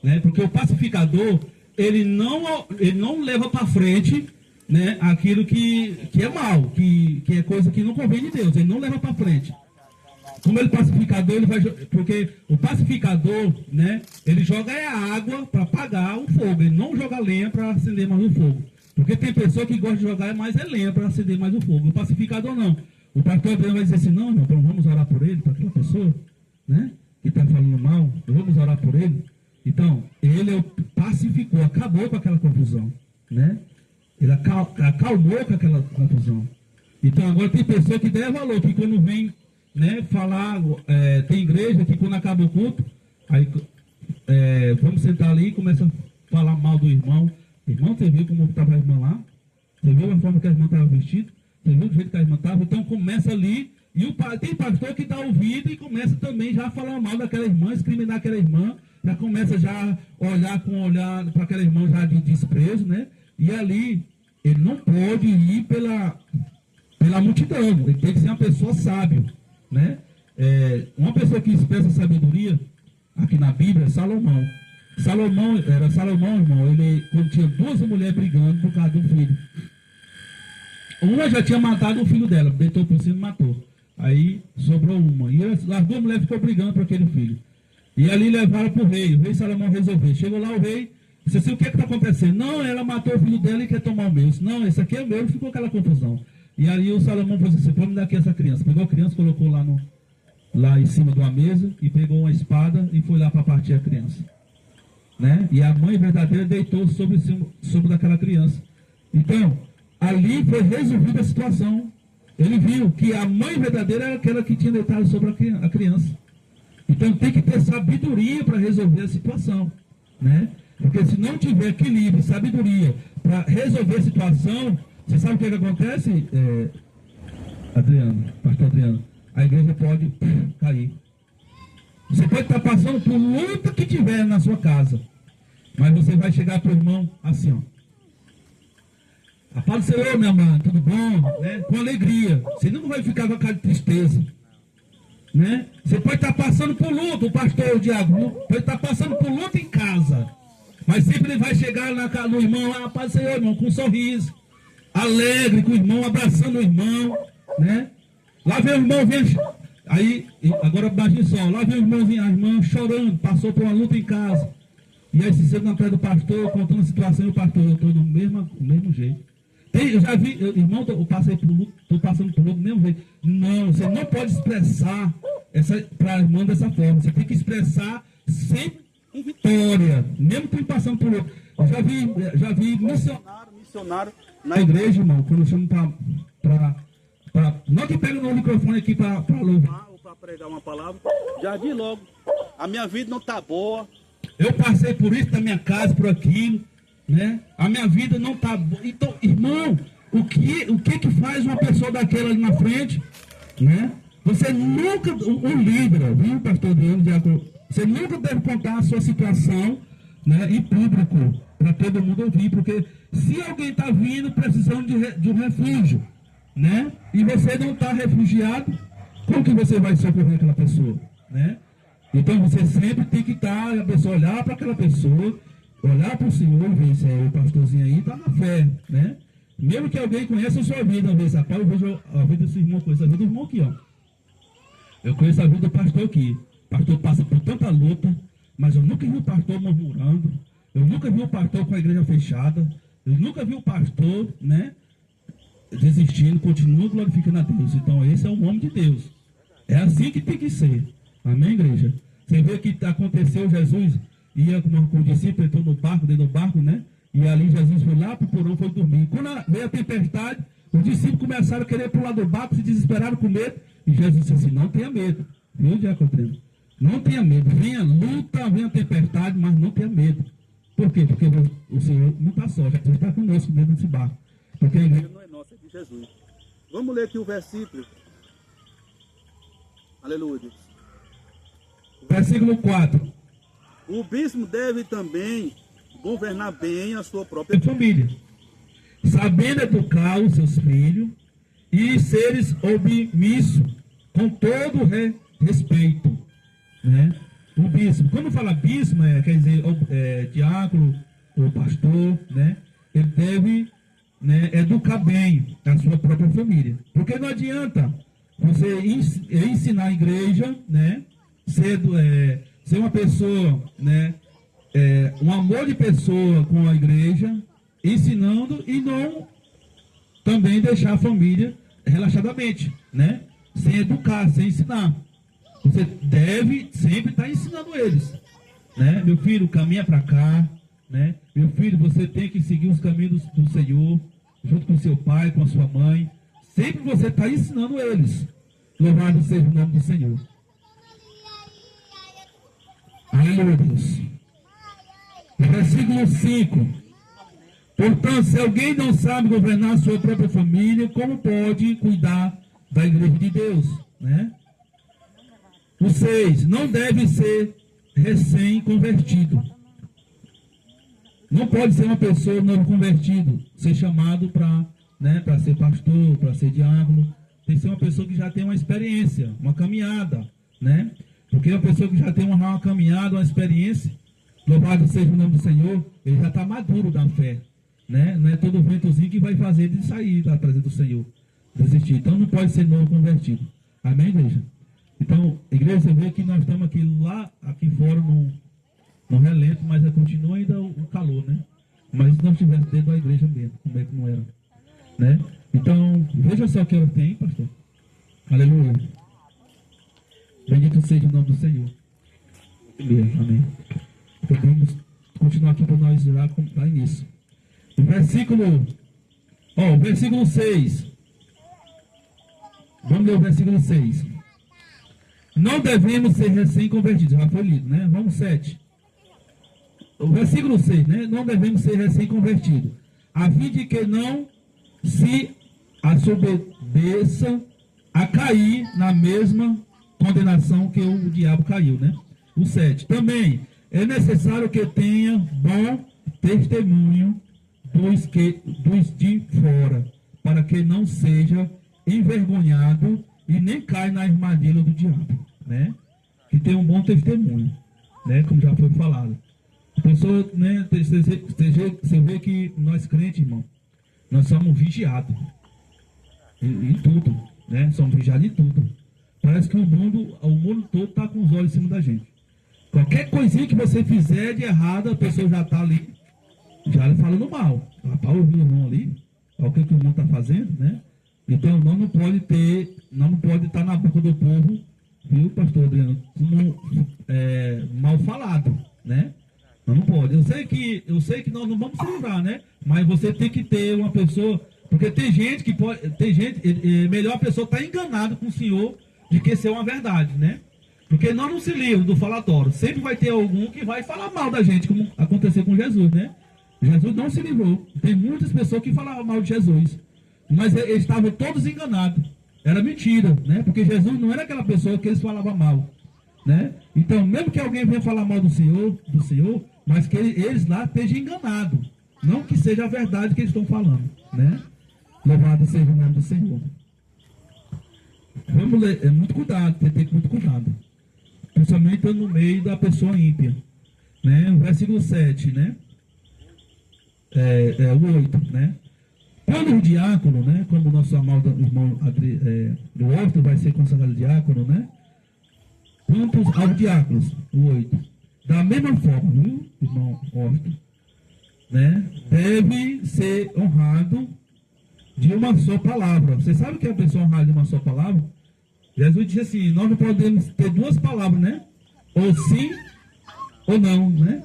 né? Porque o pacificador, ele não leva para frente, né, aquilo que é mal, que é coisa que não convém de Deus. Ele não leva para frente. Como ele pacificador, ele vai, porque o pacificador, né, ele joga a água para apagar o fogo. Ele não joga lenha para acender mais o fogo. Porque tem pessoa que gosta de jogar mais lenha para acender mais o fogo. O pacificador não. O pastor vai dizer assim, não, então vamos orar por ele, para aquela pessoa, né, que está falando mal, vamos orar por ele. Então, ele pacificou, acabou com aquela confusão, né? Ele acalmou com aquela confusão. Então, agora tem pessoa que der valor, que quando vem, né, falar, tem igreja que quando acaba o culto, aí vamos sentar ali e começa a falar mal do irmão. Irmão, você viu como estava a irmã lá? Você viu a forma que a irmã estava vestida? Você viu do jeito que a irmã estava? Então começa ali, e tem pastor que dá ouvido e começa também já a falar mal daquela irmã, discriminar aquela irmã, já começa já a olhar para aquela irmã já de desprezo, né? E ali, ele não pode ir pela multidão, ele tem que ser uma pessoa sábia, né? Uma pessoa que expressa sabedoria, aqui na Bíblia, é Salomão. Salomão, irmão, ele, quando tinha 2 mulheres brigando por causa de um filho. Uma já tinha matado o filho dela, deitou por cima e matou. Aí sobrou uma. E as 2 mulheres ficou brigando por aquele filho. E ali levaram para o rei Salomão resolveu. Chegou lá o rei, disse assim, o que está acontecendo? Não, ela matou o filho dela e quer tomar o meu. Disse, não, esse aqui é meu, e ficou aquela confusão. E aí o Salomão falou assim, vamos dar aqui essa criança. Pegou a criança, colocou lá em cima de uma mesa, e pegou uma espada e foi lá para partir a criança. Né? E a mãe verdadeira deitou sobre daquela criança. Então, ali foi resolvida a situação. Ele viu que a mãe verdadeira era aquela que tinha deitado sobre a criança. Então tem que ter sabedoria para resolver a situação, né? Porque se não tiver equilíbrio, sabedoria para resolver a situação, você sabe o que acontece, pastor Adriano? A igreja pode cair. Você pode estar passando por luta que tiver na sua casa, mas você vai chegar para o irmão assim, ó. A paz do Senhor, minha mãe, tudo bom? Né? Com alegria. Você não vai ficar com aquela tristeza. Né? Você pode estar passando por luta, o pastor, o diácono, pode estar passando por luta em casa. Mas sempre ele vai chegar na casa do irmão, lá, paz do Senhor, irmão, com um sorriso. Alegre com o irmão, abraçando o irmão. Né? Lá vem o irmão, aí, agora imagine só, lá vem o irmãozinho, a irmã chorando, passou por uma luta em casa. E aí se senta na frente do pastor, contando a situação, e o pastor, eu estou do mesmo jeito. Eu já vi, irmão, eu passei por luto, estou passando por luto do mesmo jeito. Não, você não pode expressar para a irmã dessa forma. Você tem que expressar sempre com vitória, mesmo que passando por luto. Eu já vi missionário na igreja, irmão, quando eu chamo para não que pega no microfone aqui para louvar ou para pregar uma palavra, já vi logo, a minha vida não está boa. Eu passei por isso na minha casa, por aquilo. Né? A minha vida não está boa. Então, irmão, o que faz uma pessoa daquela ali na frente? Né? Você nunca, um líder, viu, pastor Adriano, você nunca deve contar a sua situação, né, em público, para todo mundo ouvir, porque se alguém está vindo precisando de um refúgio, né, e você não está refugiado, como que você vai socorrer aquela pessoa? Né? Então você sempre tem que estar, a pessoa olhar para aquela pessoa, olhar para o Senhor e ver se o pastorzinho aí está na fé, né? Mesmo que alguém conheça a sua vida, às vezes, rapaz, eu vejo a vida do seu irmão, conheço a vida do irmão aqui, ó. Eu conheço a vida do pastor aqui. O pastor passa por tanta luta, mas eu nunca vi o pastor murmurando, eu nunca vi o pastor com a igreja fechada, eu nunca vi o pastor, né, desistindo, continua glorificando a Deus. Então esse é o nome de Deus. É assim que tem que ser. Amém, igreja? Você vê que aconteceu, Jesus ia com o discípulo, entrou no barco, dentro do barco, né? E ali Jesus foi lá para o porão, foi dormir. Quando veio a tempestade, os discípulos começaram a querer pular do barco, se desesperaram com medo. E Jesus disse assim, não tenha medo. Viu, Diácono Adriano? Não tenha medo. Venha a luta, venha a tempestade, mas não tenha medo. Por quê? Porque o Senhor não está só, já está conosco dentro desse barco. Porque a igreja não é nossa, é de Jesus. Vamos ler aqui o versículo. Aleluia, Deus. Versículo 4. O bispo deve também governar bem a sua própria Família, sabendo educar os seus filhos e seres omissos com todo respeito, né? O bispo, quando fala bispo, quer dizer diácono ou pastor, né? Ele deve, né, educar bem a sua própria família, porque não adianta você ensinar a igreja, né? Ser uma pessoa, né? Um amor de pessoa com a igreja, ensinando e não também deixar a família relaxadamente, né? Sem educar, sem ensinar. Você deve sempre estar ensinando eles, né? Meu filho, caminha para cá, né? Meu filho, você tem que seguir os caminhos do Senhor, junto com seu pai, com a sua mãe. Sempre você está ensinando eles. Louvado seja o nome do Senhor. Aleluia, Deus. Versículo 5. Portanto, se alguém não sabe governar a sua própria família, como pode cuidar da igreja de Deus, né? O 6. Não deve ser recém-convertido. Não pode ser uma pessoa novo convertido, ser chamado para, né, para ser pastor, para ser diácono. Tem que ser uma pessoa que já tem uma experiência, uma caminhada, né? Porque uma pessoa que já tem uma caminhada, uma experiência, louvado seja o nome do Senhor, ele já está maduro da fé, né? Não é todo ventozinho que vai fazer ele sair da presença do Senhor, desistir. Então não pode ser novo convertido. Amém, igreja? Então, igreja, você vê que nós estamos aqui fora no relento, mas continua ainda o calor, né? Mas se nós estivéssemos dentro da igreja mesmo, como é que não era, né? Então, veja só que hora tem, pastor. Aleluia. Bendito seja o nome do Senhor. Amém. Então vamos continuar aqui para nós já dar início. O versículo 6. Vamos ler o versículo 6. Não devemos ser recém-convertidos. Já foi lido, né? Vamos 7. O versículo 6, né? Não devemos ser recém-convertidos, a fim de que não se assoberbeça a cair na mesma condenação que o diabo caiu, né? O 7. Também é necessário que tenha bom testemunho dos de fora, para que não seja envergonhado e nem caia na armadilha do diabo, né? Que tenha um bom testemunho, né? Como já foi falado. A pessoa, né? Você vê que nós crentes, irmão, nós somos vigiados em tudo, né? Somos vigiados em tudo. Parece que o mundo todo está com os olhos em cima da gente. Qualquer coisinha que você fizer de errado, a pessoa já está ali, já lhe falando mal. Rapaz, eu vi o irmão ali, olha o que o irmão está fazendo, né? Então, não pode estar na boca do povo, viu, pastor Adriano, como mal falado, né? Não pode. Eu sei que nós não vamos se livrar, né? Mas você tem que ter uma pessoa, porque tem gente que pode, melhor a pessoa estar enganada com o Senhor de que ser uma verdade, né? Porque nós não se livramos do falatório. Sempre vai ter algum que vai falar mal da gente, como aconteceu com Jesus, né? Jesus não se livrou. Tem muitas pessoas que falavam mal de Jesus, mas eles estavam todos enganados. Era mentira, né? Porque Jesus não era aquela pessoa que eles falavam mal, né? Então, mesmo que alguém venha falar mal do Senhor, mas que eles lá estejam enganados. Não que seja a verdade que eles estão falando, né? Louvado seja o nome do Senhor. Vamos ler, muito cuidado, tem que ter muito cuidado. Principalmente no meio da pessoa ímpia, né? O versículo 7, né? O 8, né? Quando o diácono, né? Como o nosso amado irmão do Horto vai ser consagrado diácono, né? Quantos aos diáconos? O 8. Da mesma forma, viu, irmão Horto, né? Deve ser honrado de uma só palavra. Você sabe o que é a pessoa honrada de uma só palavra? Jesus disse assim, nós não podemos ter duas palavras, né? Ou sim, ou não, né?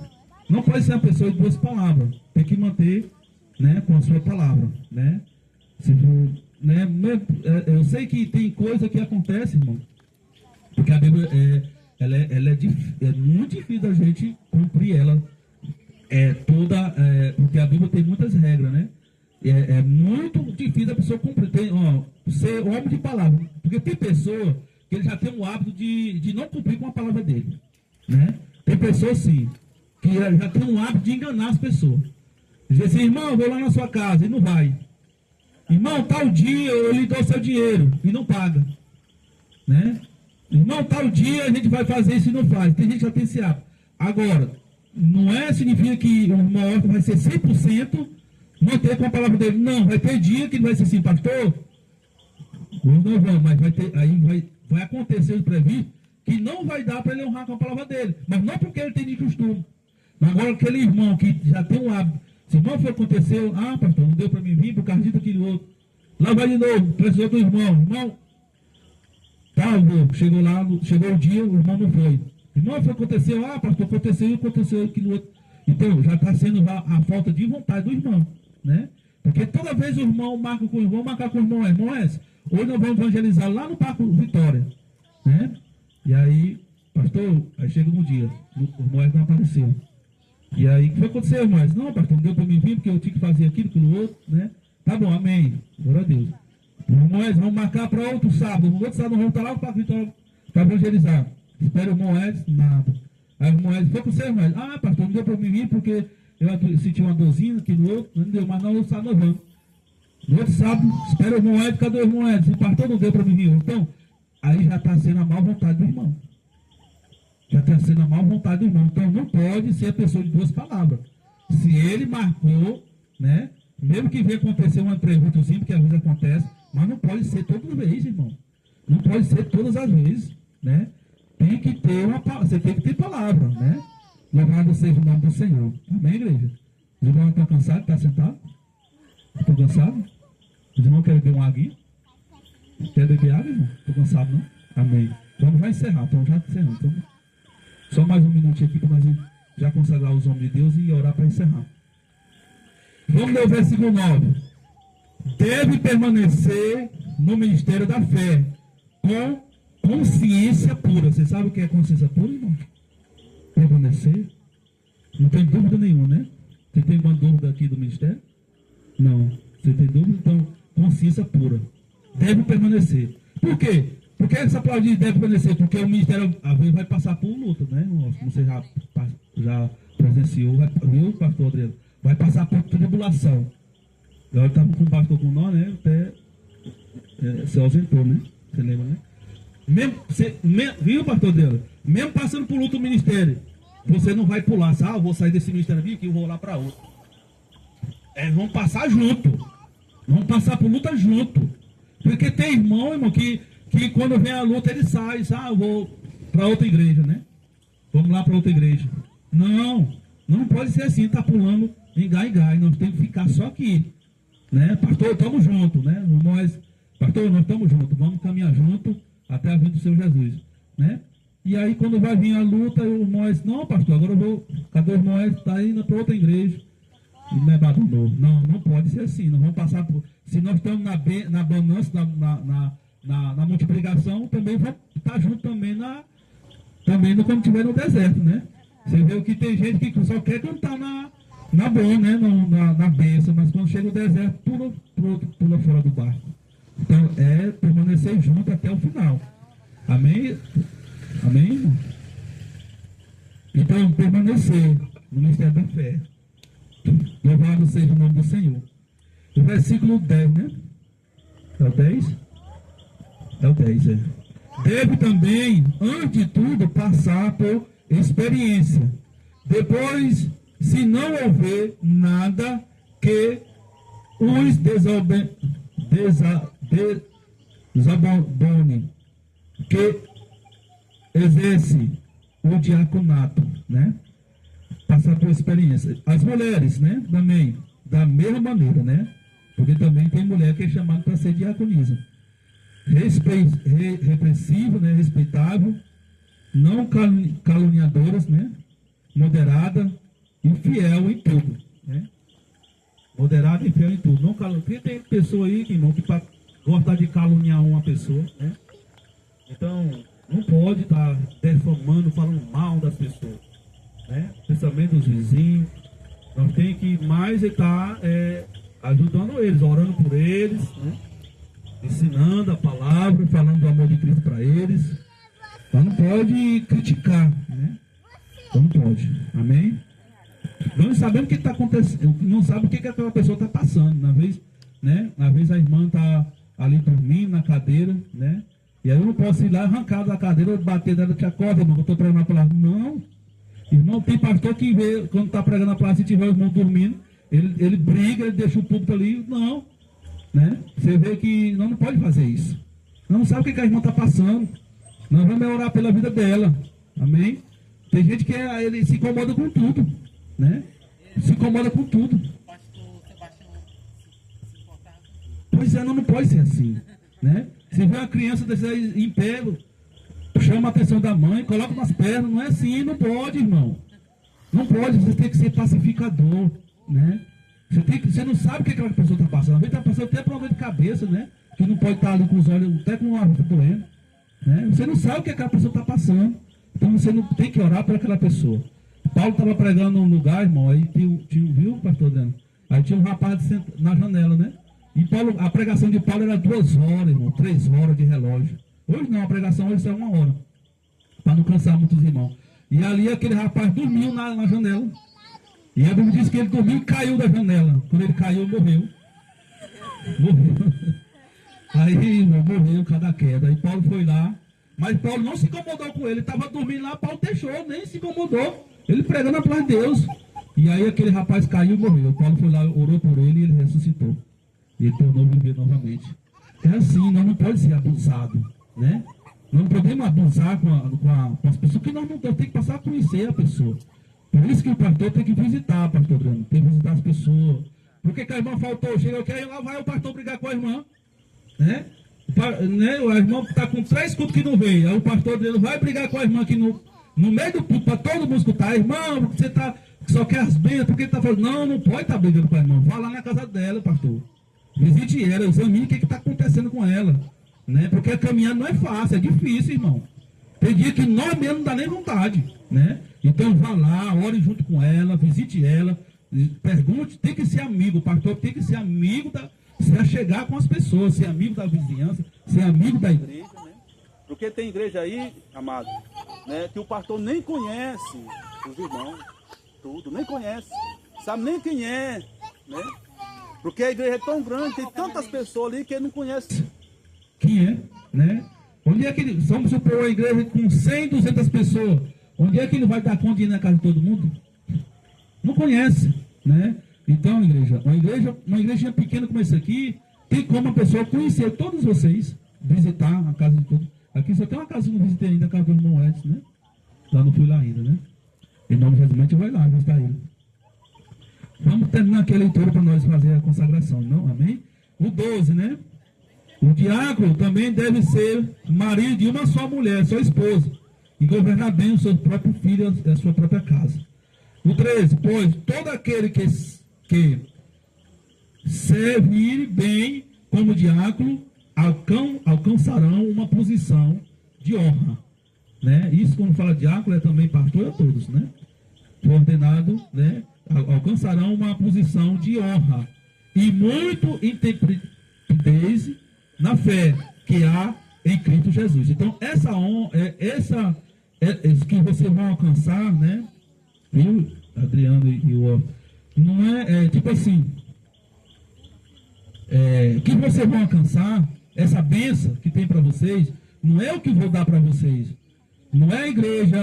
Não pode ser uma pessoa de duas palavras. Tem que manter, né, com a sua palavra, né? Se for, né? Eu sei que tem coisa que acontece, irmão, porque a Bíblia é muito difícil da gente cumprir ela porque a Bíblia tem muitas regras, né? É muito difícil a pessoa cumprir, ser homem de palavra, porque tem pessoa que ele já tem um hábito de não cumprir com a palavra dele, né? Tem pessoas, sim, que já tem um hábito de enganar as pessoas. Dizer assim, irmão, eu vou lá na sua casa, e não vai. Irmão, tal dia eu lhe dou seu dinheiro, e não paga, né? Irmão, tal dia a gente vai fazer isso e não faz. Tem gente que já tem esse hábito. Agora, não significa que o irmão Otto vai ser 100% manter com a palavra dele. Não, vai ter dia que ele vai ser assim, pastor, nós não vamos, mas vai acontecer o previsto que não vai dar para ele honrar com a palavra dele. Mas não porque ele tem de costume. Mas agora aquele irmão que já tem um hábito, se não for acontecer, pastor, não deu para mim vir por causa disso, aquele outro. Lá vai de novo, precisou do irmão, chegou lá, chegou o dia, o irmão não foi. Irmão, aconteceu, pastor, aconteceu aquilo outro. Então, já está sendo a falta de vontade do irmão, né? Porque toda vez o irmão marca com o irmão, marcar com o irmão, hoje nós vamos evangelizar lá no Parque Vitória, né? E aí, pastor, aí chega um dia, o irmão não apareceu. E aí, o que vai acontecer, irmão? Não, pastor, não deu para mim vir, porque eu tinha que fazer aquilo outro, né? Tá bom, amém, glória a Deus. Irmãos, vamos marcar para outro sábado. No outro sábado vamos estar lá para evangelizar. Espera o Moés, nada. Aí o Moés foi com você, irmão. Pastor, não deu para mim vir porque eu senti uma dorzinha, aquilo outro, não deu, mas não, no outro sábado nós vamos. No outro sábado, espera o Moés, cadê o Moés? O pastor não deu para mim vir. Então, aí já está sendo a má vontade do irmão. Já está sendo a má vontade do irmão. Então, não pode ser a pessoa de duas palavras. Se ele marcou, né? Mesmo que venha acontecer um imprevistozinho, porque às vezes acontece, mas não pode ser toda vez, irmão. Não pode ser todas as vezes, né? Tem que ter você tem que ter palavra, né? Louvado seja o nome do Senhor. Amém, igreja? Os irmãos estão cansados? Estão sentados? Estão cansados? Os irmãos querem beber uma água? Quer beber água, irmão? Estou cansado, não? Amém. Vamos já encerrar. Então, já encerramos. Então, só mais um minutinho aqui para nós já consagrar os homens de Deus e orar para encerrar. Vamos ler o versículo 9. Deve permanecer no ministério da fé com consciência pura. Você sabe o que é consciência pura, irmão? Permanecer? Não tem dúvida nenhuma, né? Você tem uma dúvida aqui do ministério? Não. Você tem dúvida? Então, consciência pura. Deve permanecer. Por quê? Porque essa palavra diz deve permanecer, porque o ministério às vezes vai passar por luta, né? Você já presenciou, viu, pastor Adriano? Vai passar por tribulação. Eu estava com o pastor com nós, né? Até se ausentou, né? Você lembra, né? Viu, pastor Adriano? Mesmo passando por luta o ministério, você não vai pular. Eu vou sair desse ministério aqui e vou lá para outro. Vão passar junto. Vão passar por luta junto. Porque tem irmão, que quando vem a luta ele sai. Eu vou para outra igreja, né? Vamos lá para outra igreja. Não pode ser assim, tá pulando em gai. Nós temos que ficar só aqui, né? Pastor, estamos juntos, né? Pastor, nós estamos juntos, vamos caminhar juntos até a vinda do Senhor Jesus, né? E aí quando vai vir a luta, o Moisés, não, pastor, agora eu vou, cadê o Moisés? Está indo para outra igreja e me abandonou. Não pode ser assim, nós vamos passar por, se nós estamos na bonança, na multiplicação, também vamos estar junto também quando estiver no deserto, né? Você vê que tem gente que só quer cantar na boa, né? Na bênção, mas quando chega o deserto, pula fora do barco. Então, permanecer junto até o final. Amém? Amém, irmão? Então, permanecer no mistério da fé. Louvado seja o nome do Senhor. O versículo 10, né? É o 10? É o 10, Deve também, antes de tudo, passar por experiência. Depois, se não houver nada que os desabone, que exerce o diaconato, né? Passar por experiência. As mulheres, né? Também, da mesma maneira, né? Porque também tem mulher que é chamada para ser diaconisa. Repressivo, né? Respeitável, não caluniadoras, né? Moderada e fiel em tudo, né? Moderada e fiel em tudo. Não porque tem pessoa aí, irmão, que gosta de caluniar uma pessoa, né? Então, não pode estar defamando, falando mal das pessoas, né? Principalmente dos vizinhos. Nós temos que mais estar ajudando eles, orando por eles, né? ensinando a palavra, falando do amor de Cristo para eles. Então não pode criticar, né? Então não pode. Amém? Nós sabemos o que está acontecendo, não sabe o que aquela pessoa está passando. Na vez, né? Às vezes a irmã está ali dormindo na cadeira, né? E aí eu não posso ir lá arrancar da cadeira, bater dela, te acorda, irmão, que eu estou pregando a palavra. Não. Irmão, tem pastor que vê, quando está pregando a palavra, se tiver o irmão dormindo, ele briga, ele deixa o público ali. Não. Né? Você vê que não pode fazer isso. Não sabe o que a irmã está passando. Nós vamos orar pela vida dela. Amém? Tem gente que ele se incomoda com tudo. Né? Se incomoda com tudo. Pois é, não pode ser assim. Né? Você vê uma criança desse aí em pé, chama a atenção da mãe, coloca nas pernas. Não é assim, não pode, irmão. Não pode, você tem que ser pacificador. Né? Você não sabe o que aquela pessoa está passando. Às vezes está passando até problema de cabeça, né? Que não pode estar ali com os olhos, até com a vista doendo. Né? Você não sabe o que aquela pessoa está passando. Então você não tem que orar por aquela pessoa. Paulo estava pregando num lugar, irmão, aí tinha, viu, pastor Dano? Aí tinha um rapaz na janela, né? E Paulo, a pregação de Paulo era 2 horas, irmão, 3 horas de relógio. Hoje não, a pregação hoje é 1 hora. Para não cansar muitos irmãos. E ali aquele rapaz dormiu na janela. E a Bíblia diz que ele dormiu e caiu da janela. Quando ele caiu, morreu. Morreu. Aí, irmão, morreu cada queda. Aí Paulo foi lá. Mas Paulo não se incomodou com ele. Estava dormindo lá, Paulo deixou, nem se incomodou. Ele pregando a palavra de Deus. E aí aquele rapaz caiu e morreu. Paulo foi lá, orou por ele e ele ressuscitou. E ele tornou a viver novamente. É assim, nós não podemos ser abusados, né? Nós não podemos abusar com as pessoas, porque nós não temos que passar a conhecer a pessoa. Por isso que o pastor tem que visitar, pastor Brando, tem que visitar as pessoas. Porque que a irmã faltou, chega aqui, aí lá vai o pastor brigar com a irmã, né? A irmã está com 3 cultos que não veio, aí o pastor dele vai brigar com a irmã aqui no meio do culto, para todo mundo escutar. Irmão, você só quer as bênçãos, porque ele está falando, não pode estar brigando com a irmã, vá lá na casa dela, pastor. Visite ela, examine o que está acontecendo com ela, né? Porque caminhar não é fácil, é difícil, irmão. Tem dia que nós mesmos não dá nem vontade, né? Então vá lá, ore junto com ela, visite ela, pergunte, tem que ser amigo, o pastor tem que ser amigo se achegar com as pessoas, ser amigo da vizinhança, ser amigo da igreja, né? Porque tem igreja aí, amado, né, que o pastor nem conhece os irmãos, tudo, nem conhece, sabe nem quem é, né? Porque a igreja é tão grande, tem tantas pessoas ali que ele não conhece. Quem é, né? Onde é que ele, vamos supor uma igreja com 100, 200 pessoas, onde é que ele vai dar conta de ir na casa de todo mundo? Não conhece, né? Então, uma igreja pequena como essa aqui, tem como a pessoa conhecer todos vocês, visitar a casa de todos. Aqui só tem uma casa que eu não visitei ainda, a casa do irmão Edson, né? Já não fui lá ainda, né? Em nome de Jesus, a gente vai lá visitar ele. Vamos terminar aqui a leitura para nós fazer a consagração, não? Amém? O 12, né? O diácono também deve ser marido de uma só mulher, sua esposa, e governar bem o seu próprio filho e a sua própria casa. O 13, pois todo aquele que servir bem como diácono alcançarão uma posição de honra, né? Isso, quando fala diácono, é também pastor a todos, né? Ordenado, né? Alcançarão uma posição de honra e muito intrepidez na fé que há em Cristo Jesus. Então, essa honra, que vocês vão alcançar, né? Viu, Adriano e o outro? Não tipo assim, que vocês vão alcançar, essa bênção que tem para vocês, não é o que vou dar para vocês. Não é a igreja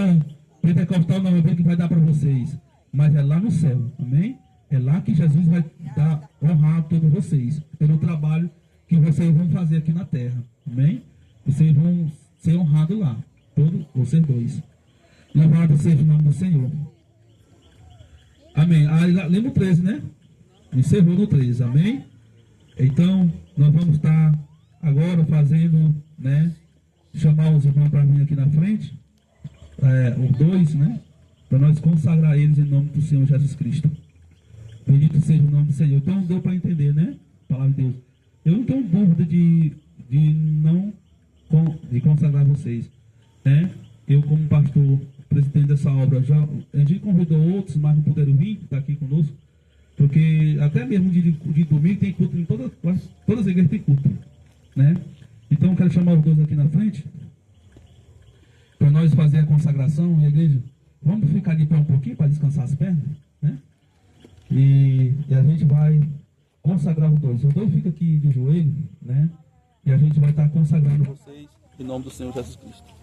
pentecostal não que vai dar para vocês, mas é lá no céu, amém? É lá que Jesus vai honrar todos vocês, pelo trabalho que vocês vão fazer aqui na terra, amém? Vocês vão ser honrados lá, todos vocês dois. Louvado seja o nome do Senhor. Amém. Lembra o 13, né? Encerrou no 13, amém? Então, nós vamos estar agora fazendo, né? Chamar os irmãos para vir aqui na frente, os 2, né? Para nós consagrar eles em nome do Senhor Jesus Cristo. Bendito seja o nome do Senhor. Então, deu para entender, né? A palavra de Deus. Eu não tenho dúvida de consagrar vocês, né? Eu, como pastor, presidente dessa obra, a gente convidou outros, mas não puderam vir, estar aqui conosco, porque até mesmo de domingo tem culto em todas as igrejas tem culto, né? Então eu quero chamar os dois aqui na frente, para nós fazer a consagração, a igreja. Vamos ficar de pé um pouquinho para descansar as pernas, né? E a gente vai consagrar os dois. Os dois ficam aqui de joelho, né? E a gente vai estar consagrando Vocês, em nome do Senhor Jesus Cristo.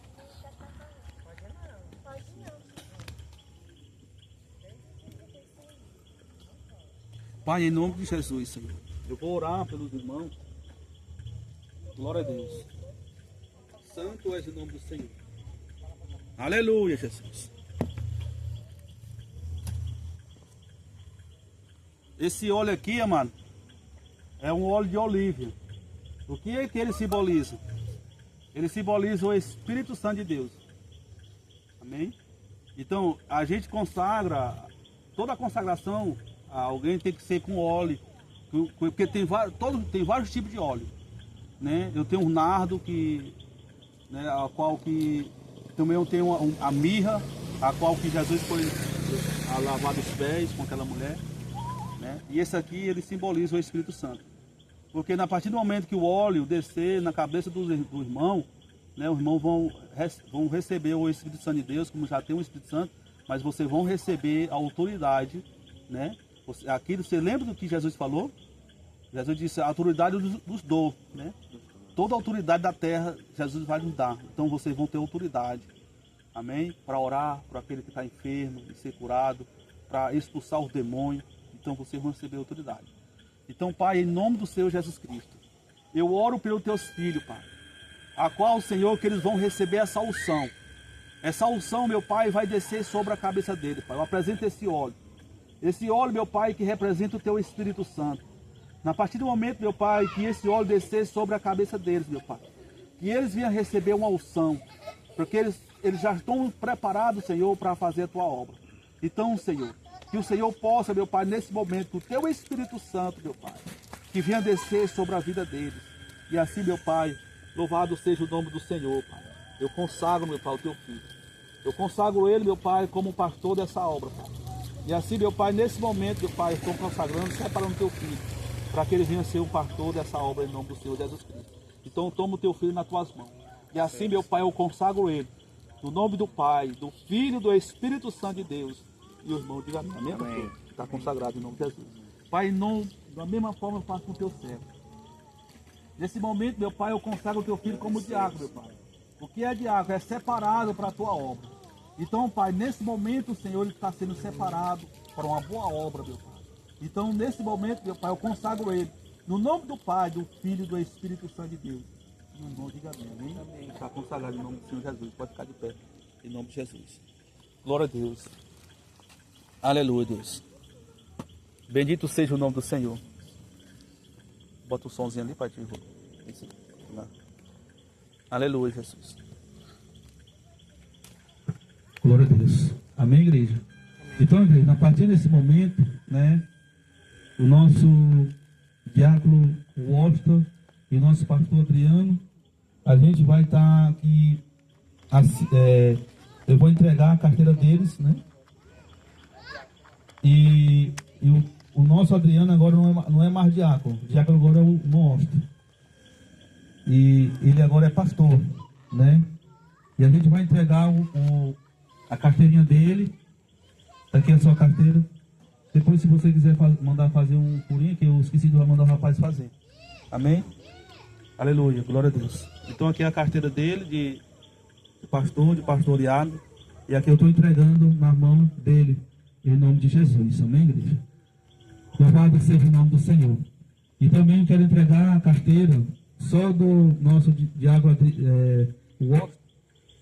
Pai, em nome de Jesus, Senhor, eu vou orar pelos irmãos. Glória a Deus. Santo és o nome do Senhor. Aleluia, Jesus. Esse óleo aqui, amado, é um óleo de oliva. O que é que ele simboliza? Ele simboliza o Espírito Santo de Deus. Amém? Então, a gente consagra, toda a consagração, alguém tem que ser com óleo, porque tem vários tipos de óleo, né? Eu tenho um nardo, né, a qual que também eu tenho a mirra, a qual que Jesus foi a lavar os pés com aquela mulher, né? E esse aqui, ele simboliza o Espírito Santo. Porque a partir do momento que o óleo descer na cabeça do irmão, né, os irmãos vão receber o Espírito Santo de Deus, como já tem o Espírito Santo, mas vocês vão receber a autoridade, né? Você lembra do que Jesus falou? Jesus disse, a autoridade nos dou, né? Toda a autoridade da terra, Jesus vai nos dar. Então vocês vão ter autoridade, amém? Para orar por aquele que está enfermo e ser curado, para expulsar os demônios. Então vocês vão receber autoridade. Então, Pai, em nome do Senhor Jesus Cristo, eu oro pelos teus filhos, Pai, a qual, Senhor, que eles vão receber essa unção. Essa unção, meu Pai, vai descer sobre a cabeça deles, Pai. Eu apresento esse óleo. Esse óleo, meu Pai, que representa o teu Espírito Santo. A partir do momento, meu Pai, que esse óleo descer sobre a cabeça deles, meu Pai, que eles venham receber uma unção, porque eles já estão preparados, Senhor, para fazer a tua obra. Então, Senhor, que o Senhor possa, meu Pai, nesse momento, o teu Espírito Santo, meu Pai, que venha descer sobre a vida deles. E assim, meu Pai, louvado seja o nome do Senhor, Pai. Eu consagro, meu Pai, o teu filho. Eu consagro ele, meu Pai, como pastor dessa obra, Pai. E assim, meu Pai, nesse momento, meu Pai, eu estou consagrando, separando o teu filho, para que ele venha ser o pastor dessa obra em nome do Senhor Jesus Cristo. Então, toma o teu filho nas tuas mãos. E assim, meu Pai, eu consagro ele. No nome do Pai, do Filho e do Espírito Santo de Deus. E os irmãos digam amém, pastor. Está consagrado em nome de Jesus. Pai, da mesma forma eu faço com o teu servo. Nesse momento, meu Pai, eu consagro o teu filho como diácono, meu Pai. O que é diácono? É separado para a tua obra. Então, Pai, nesse momento, o Senhor, ele está sendo separado para uma boa obra, meu Pai. Então, nesse momento, meu Pai, eu consagro ele. No nome do Pai, do Filho e do Espírito Santo de Deus. No nome de amém. Amém. Está consagrado em nome do Senhor Jesus. Pode ficar de pé. Em nome de Jesus. Glória a Deus. Aleluia, Deus. Bendito seja o nome do Senhor. Bota o somzinho ali, Pai. Aleluia, Jesus. Glória a Deus. Amém, igreja? Então, igreja, a partir desse momento, né, o nosso diácono Washington e o nosso pastor Adriano, a gente vai estar aqui, eu vou entregar a carteira deles, né? E o nosso Adriano agora não é mais diácono. O diácono agora é o Washington. E ele agora é pastor, né? E a gente vai entregar a carteirinha dele. Tá aqui a sua carteira. Depois, se você quiser mandar fazer um furinho, que eu esqueci de mandar o rapaz fazer. Amém? Aleluia, glória a Deus. Então aqui é a carteira dele, de pastor, de pastoreado. E aqui eu estou entregando na mão dele, em nome de Jesus. Amém, igreja? Louvado seja o nome do Senhor. E também quero entregar a carteira só do nosso diácono Washington.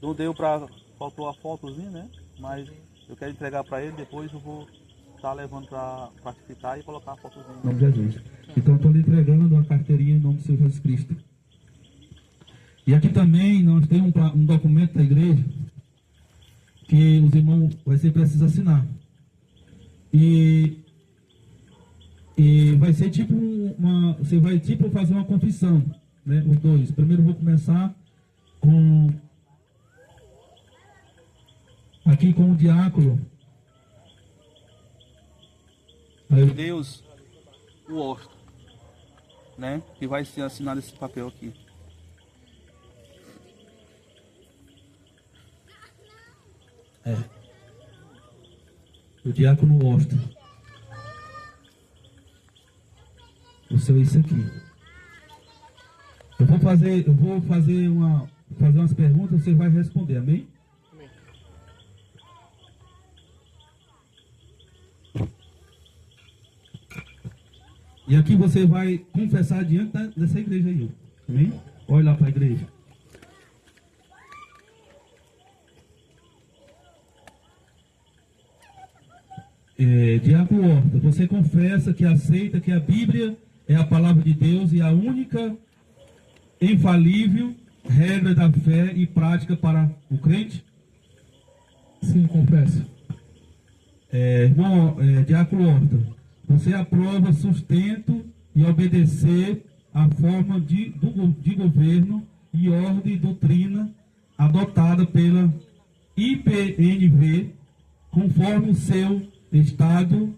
Não deu para... Faltou a fotozinha, né? Mas eu quero entregar para ele, depois eu vou estar levando para ratificar e colocar a fotozinha. Em nome de Jesus. Então estou lhe entregando a carteirinha em nome do Senhor Jesus Cristo. E aqui também nós temos um documento da igreja que os irmãos vai ser preciso assinar. E vai ser tipo você vai tipo fazer uma confissão, né? Os dois. Primeiro eu vou começar aqui com o diácono. Deus, o Washington. né? Que vai ser assinado esse papel aqui. O diácono Washington. O seu é isso aqui. Eu vou fazer umas perguntas, você vai responder, amém? E aqui você vai confessar diante dessa igreja aí, ó. Amém? Olha lá para a igreja. Diácono Horta, você confessa que aceita que a Bíblia é a palavra de Deus e a única infalível regra da fé e prática para o crente? Sim, confesso. Irmão, Diácono Horta, você aprova sustento e obedecer a forma de governo e ordem e doutrina adotada pela IPNV, conforme o seu estado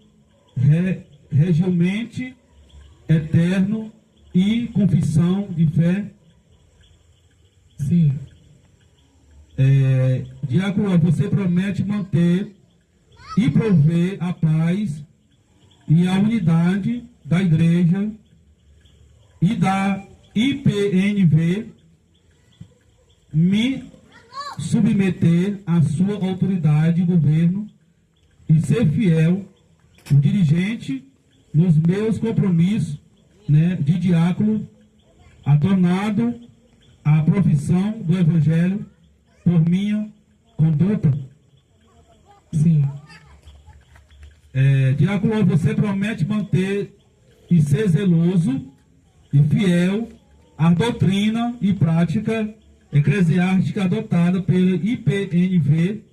regiamente eterno e confissão de fé? Sim. Diácono, você promete manter e prover a paz e a unidade da igreja e da IPNV, me submeter à sua autoridade de governo e ser fiel, o dirigente, nos meus compromissos, né, de diácono, adornado a profissão do Evangelho por minha conduta? Sim. Diácono, você promete manter e ser zeloso e fiel à doutrina e prática eclesiástica adotada pela IPNV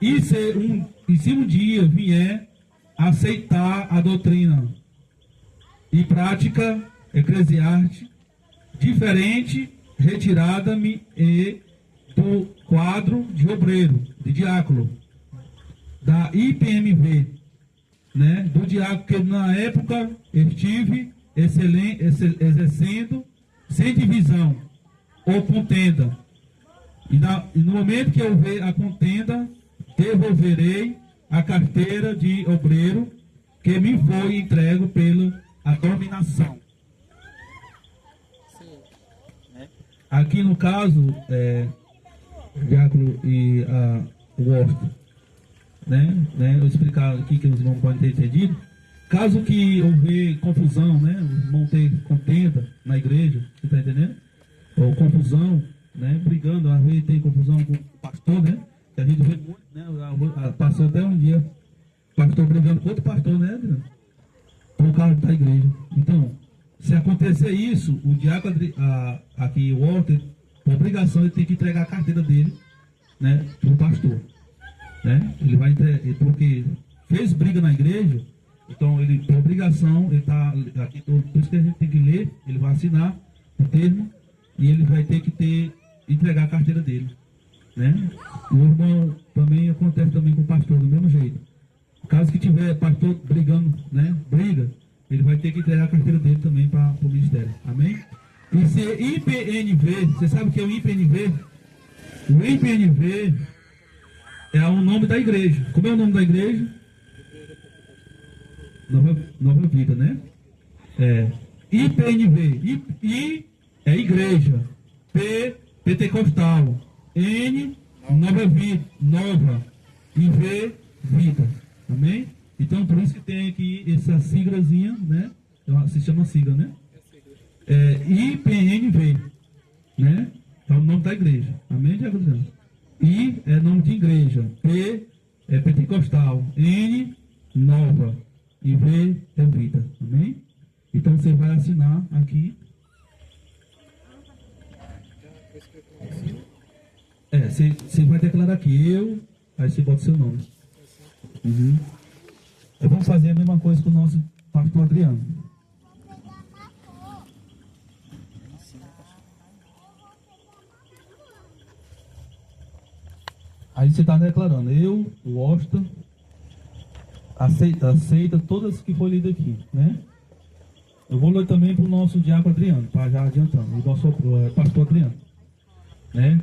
e se um dia vier aceitar a doutrina e prática eclesiástica diferente, retirada-me do quadro de obreiro, de diácono, da IPMV, né, do diácono que na época estive exercendo sem divisão ou contenda. E no momento que houver a contenda, devolverei a carteira de obreiro que me foi entregue pela dominação. Aqui no caso, Diácono e o Washington, né? Eu vou explicar aqui que os irmãos podem ter entendido. Caso que houver confusão, né? Os irmãos ter contenda na igreja, você está entendendo? Ou confusão, né? Brigando, às vezes tem confusão com o pastor, né? Que a gente vê muito, né? Passou até um dia, pastor brigando com outro pastor, né? Por causa da igreja. Então, se acontecer isso, o diácono aqui, o Walter, por obrigação, ele tem que entregar a carteira dele, né, para o pastor, né? Ele vai entregar, porque fez briga na igreja, então ele, por obrigação, ele está aqui, por isso que a gente tem que ler, ele vai assinar o termo e ele vai ter que entregar a carteira dele, né? O irmão também acontece também com o pastor, do mesmo jeito. Caso que tiver pastor brigando, né, ele vai ter que entregar a carteira dele também para o ministério. Amém? E se IPNV, você sabe o que é o IPNV? O IPNV é o nome da igreja. Como é o nome da igreja? Nova Vida, né? IPNV. I é igreja. P, pentecostal. N, nova vida. Nova. E V, vida. Amém? Então, por isso que tem aqui essa siglazinha, né? Se chama sigla, né? IPNV, né? É o nome da igreja. Amém, Diácono? I é nome de igreja. P é pentecostal. N, nova. E V é vida. Amém? Então, você vai assinar aqui. Você vai declarar aqui, aí você bota seu nome. Uhum. Vamos fazer a mesma coisa com o nosso pastor Adriano. Aí você está declarando, eu, o Washington, aceita todas que foi lido aqui, né? Eu vou ler também para o nosso diácono Adriano, para já adiantando, o nosso pastor Adriano. Né?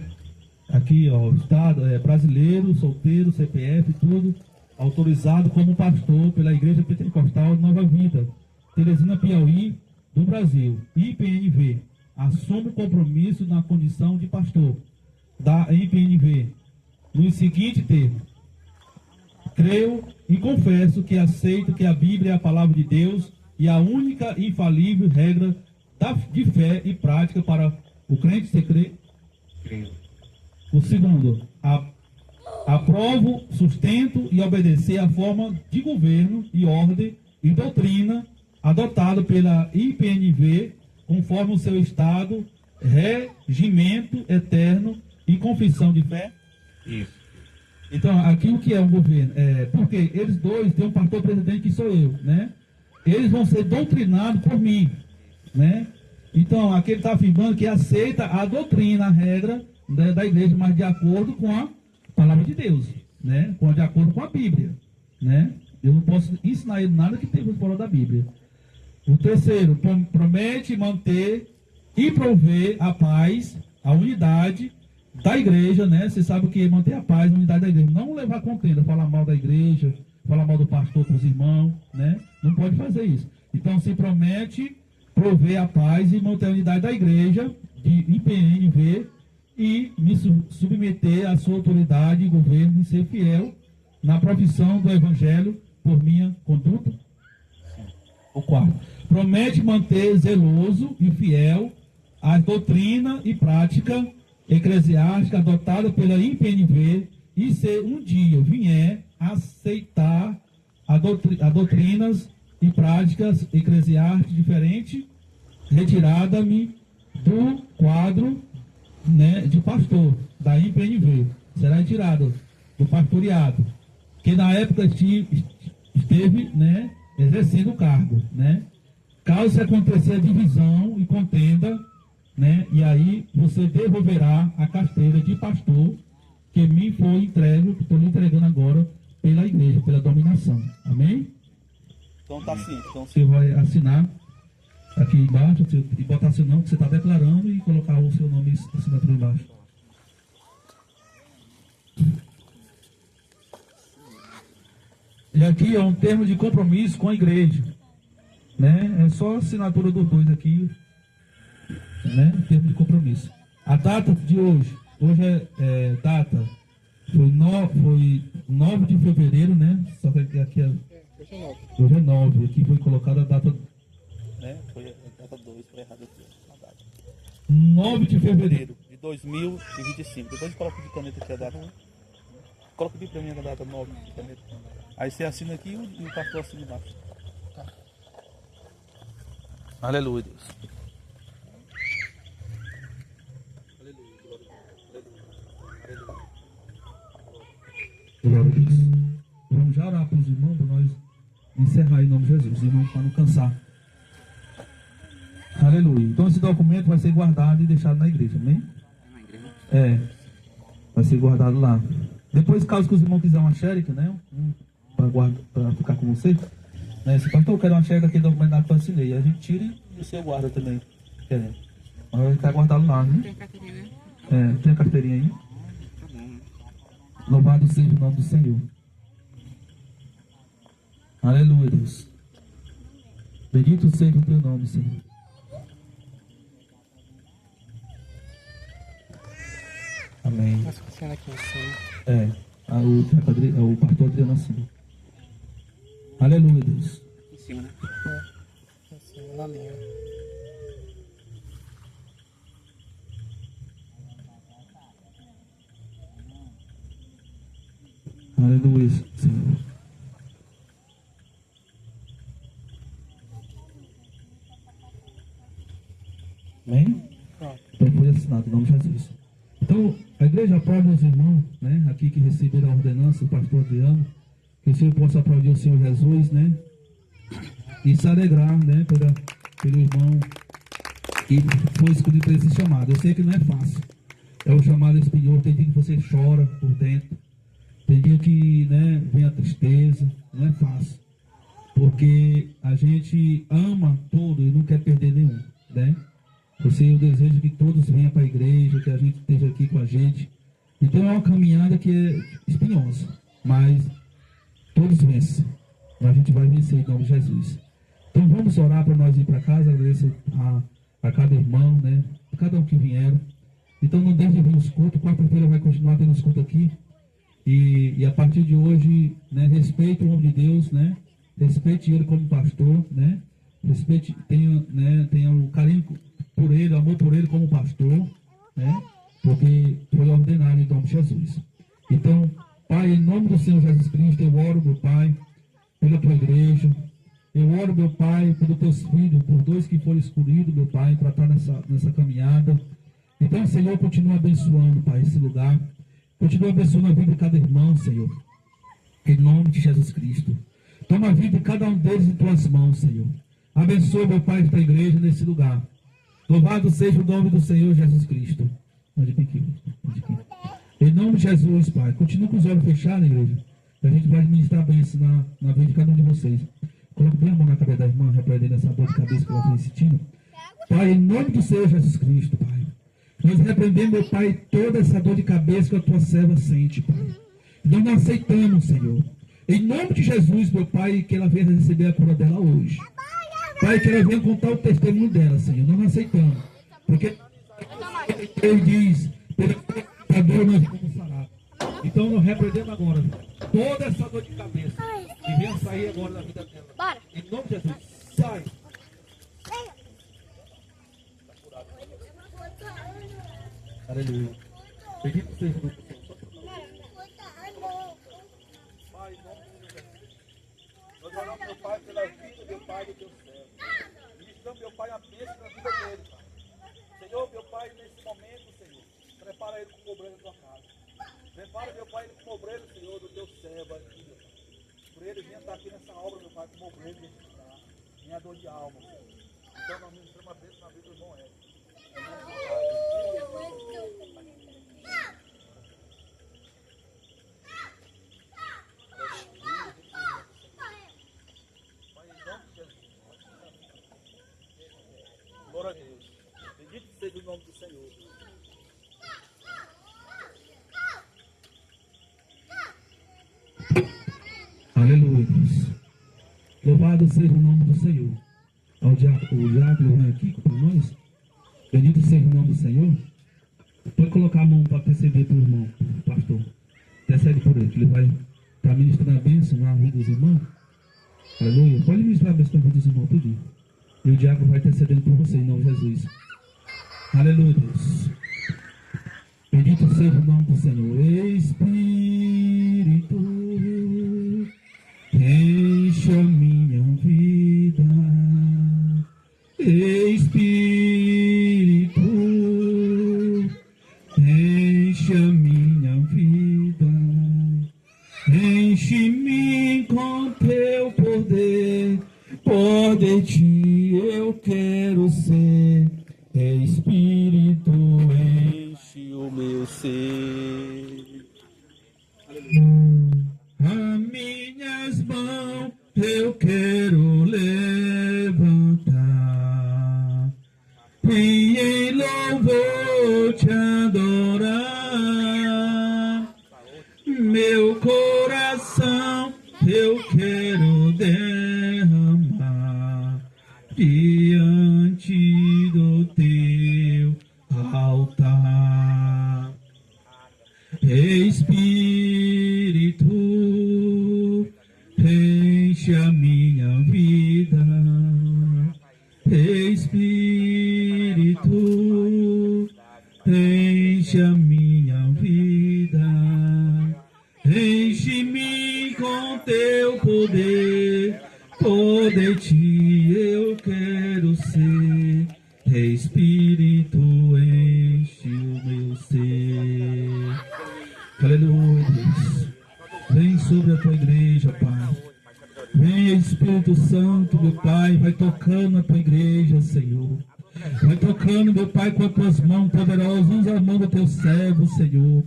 Aqui, ó, Estado brasileiro, solteiro, CPF, tudo, autorizado como pastor pela Igreja Pentecostal Nova Vida, Teresina, Piauí, do Brasil. IPNV, assume o compromisso na condição de pastor da IPNV, nos seguintes termos: creio e confesso que aceito que a Bíblia é a palavra de Deus e a única e infalível regra de fé e prática para o crente ser crente. O segundo, aprovo, sustento e obedecer a forma de governo e ordem e doutrina adotado pela IPNV conforme o seu estado, regimento eterno e confissão de fé. Isso. Então, aqui o que é um governo? Porque eles dois têm um pastor presidente que sou eu, né? Eles vão ser doutrinados por mim, né? Então, aqui ele está afirmando que aceita a doutrina, a regra da igreja, mas de acordo com a palavra de Deus, né? De acordo com a Bíblia, né? Eu não posso ensinar ele nada que tenha fora da Bíblia. O terceiro, promete manter e prover a paz, a unidade da igreja, né? Você sabe o que é manter a paz, a unidade da igreja. Não levar contenda, falar mal da igreja, falar mal do pastor para os irmãos, né? Não pode fazer isso. Então, se promete prover a paz e manter a unidade da igreja, de IPNV, e me submeter à sua autoridade e governo e ser fiel na profissão do evangelho por minha conduta. O quarto, promete manter zeloso e fiel a doutrina e prática eclesiástica adotada pela IPNV e se um dia vier aceitar a doutrinas e práticas eclesiásticas diferentes, retirada-me do quadro, né, de pastor da IPNV. Será retirado do pastoreado, que na época esteve, né, exercendo o cargo, né? Caso se acontecer a divisão e contenda, né, e aí você devolverá a carteira de pastor que me foi entregue, que estou lhe entregando agora pela igreja, pela dominação. Amém? Então tá assim. Então, Você vai assinar aqui embaixo e botar seu nome que você está declarando e colocar o seu nome e assinatura embaixo. E aqui é um termo de compromisso com a igreja, né? É só a assinatura dos dois aqui, né? Termo de compromisso. A data de hoje é data, foi 9 de fevereiro, né? Só que aqui hoje é 9, aqui foi colocada a data, né? Foi a data 2, foi errado aqui. A data. 9 de fevereiro. De 2025. Depois coloca de caneta aqui a data. Coloca aqui pra mim a data 9 de caneta. Aí você assina aqui e o pastor assina embaixo. Tá. Aleluia, Deus. Glória a Deus. Vamos já orar para os irmãos, para nós encerrar em nome de Jesus, os irmãos, para não cansar. Aleluia. Então esse documento vai ser guardado e deixado na igreja, amém? Vai ser guardado lá. Depois, caso que os irmãos quiserem uma xérica, né? Para ficar com você, né? Se pastor, eu quero uma xérica aqui do documento que eu assinei, a gente tira e você guarda também, querendo. Mas vai ficar guardado lá, né? Tem carteirinha, né? Tem a carteirinha aí? Tá bom. Louvado seja o nome do Senhor. Aleluia, Deus. Bendito seja o teu nome, Senhor. Amém. Nossa, passando aqui assim. O pastor Adriano assim. Aleluia, Deus. Em cima, né? Assim, na linha. Aleluia, Senhor. Amém? Então foi assinado em nome de Jesus. Então, a igreja aprova os irmãos, né, aqui que receberam a ordenança do pastor Adriano, que o Senhor possa aplaudir o Senhor Jesus, né, e se alegrar, né, pelo irmão que foi escolhido para esse chamado. Eu sei que não é fácil, é o chamado espinhoso, tem dia que você chora por dentro, tem dia que, né, vem a tristeza, não é fácil, porque a gente ama todo e não quer perder nenhum, né? Eu desejo que todos venham para a igreja, que a gente esteja aqui com a gente. Então é uma caminhada que é espinhosa, mas todos vencem. A gente vai vencer em nome de Jesus. Então vamos orar para nós ir para casa, agradecer a cada irmão, né? A cada um que vieram. Então não deixe de vir os cultos, quarta-feira vai continuar tendo os cultos aqui. E a partir de hoje, né, respeite o homem de Deus, né? Respeite ele como pastor, né? Respeite, tenha o carinho por ele, o amor por ele como pastor, né? Porque foi ordenado em nome de Jesus. Então, Pai, em nome do Senhor Jesus Cristo, eu oro, meu Pai, pela tua igreja. Eu oro, meu Pai, pelos teus filhos, por 2 que foram escolhidos, meu Pai, para estar nessa caminhada. Então, Senhor, continua abençoando, Pai, esse lugar. Continua abençoando a vida de cada irmão, Senhor. Em nome de Jesus Cristo. Toma a vida de cada um deles em tuas mãos, Senhor. Abençoa, meu Pai, esta igreja nesse lugar. Louvado seja o nome do Senhor Jesus Cristo. Onde tem que ir? Em nome de Jesus, Pai. Continua com os olhos fechados, igreja. A gente vai administrar bem isso na vida de cada um de vocês. Coloque bem a mão na cabeça da irmã, repreendendo essa dor de cabeça que ela vem sentindo. Pai, em nome do Senhor Jesus Cristo, Pai. Nós repreendemos, meu Pai, toda essa dor de cabeça que a tua serva sente, Pai. Nós não aceitamos, Senhor. Em nome de Jesus, meu Pai, que ela venha receber a cura dela hoje. Pai, que ela venha contar o testemunho dela, Senhor. Nós não aceitamos. Porque ele diz, pela dor nós vamos sarar. Então nós repreendemos agora toda essa dor de cabeça que venha sair agora da vida dela. Bora. Em nome de Jesus, sai. Aleluia. Bendito seja o nome do Senhor. Pai, em nome de Jesus. Nós oramos, meu Pai, pela vida, meu Pai, do teu servo. Ministramos, meu Pai, a bênção na vida dele, Pai. Senhor, meu Pai, nesse momento, Senhor, prepara ele como obreiro da tua casa. Prepara, meu Pai, ele como obreiro, Senhor, do teu servo aqui, meu Pai. Por ele vir estar aqui nessa obra, meu Pai, como obreiro desse lugar. Minha dor de alma, Senhor. Então nós ministramos a bênção na vida do irmão Edson. Glória a Deus. Bendito seja o nome do Senhor. Aleluia, Deus. Louvado seja o nome do Senhor. O diácono vem aqui para nós. Bendito seja o nome do Senhor. Pode colocar a mão para perceber para o irmão, pastor. Intercede por ele, que ele vai para ministrar a bênção na vida dos irmãos. Aleluia. Pode ministrar a bênção na vida dos irmãos, tudinho. E o diácono vai intercedendo por você, em nome de Jesus. Aleluia, Deus. Bendito seja o nome do Senhor. Espírito, enche a minha vida. Espírito, enche a minha vida. Enche-me com teu poder. Por de ti eu quero ser. Espírito, Enche o meu ser. as minhas mãos eu quero levantar e em louvor te adorar. Meu coração eu quero derramar diante do teu altar. Espírito, enche a minha vida. Espírito, enche a minha vida. Enche-me com teu poder. Por de ti eu quero ser. Espírito, enche o meu ser. Aleluia, Deus. Vem sobre a tua igreja, Pai. Vem, Espírito Santo, meu Pai, vai tocando a tua igreja, Senhor. Vai tocando, meu Pai, com as tuas mãos poderosas. Usa a mão do teu servo, Senhor.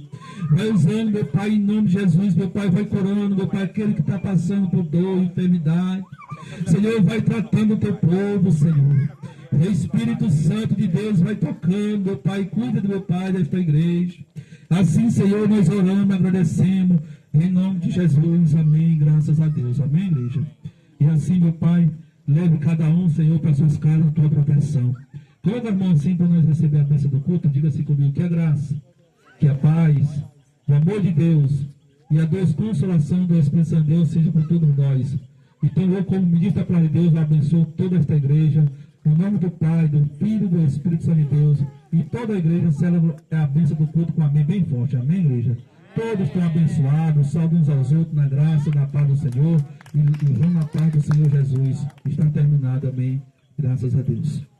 Vai usando, meu Pai, em nome de Jesus, meu Pai, vai curando, meu Pai, aquele que está passando por dor, enfermidade. Senhor, vai tratando o teu povo, Senhor. O Espírito Santo de Deus vai tocando, meu Pai, cuida do meu Pai, desta igreja. Assim, Senhor, nós oramos, agradecemos, em nome de Jesus, amém, graças a Deus, amém, igreja. E assim, meu Pai, leve cada um, Senhor, para suas casas, a tua proteção. Coloca a mão assim para nós receber a bênção do culto, diga assim comigo, que a graça, que a paz, o amor de Deus e a doce consolação do Espírito Santo de Deus seja por todos nós. Então eu, como ministro da palavra de Deus, abençoo toda esta igreja, no nome do Pai, do Filho e do Espírito Santo de Deus, e toda a igreja celebra a bênção do culto com um amém bem forte, amém, igreja? Todos estão abençoados, saudam uns aos outros na graça, na paz do Senhor, e vão na paz do Senhor Jesus. Está terminado, amém, graças a Deus.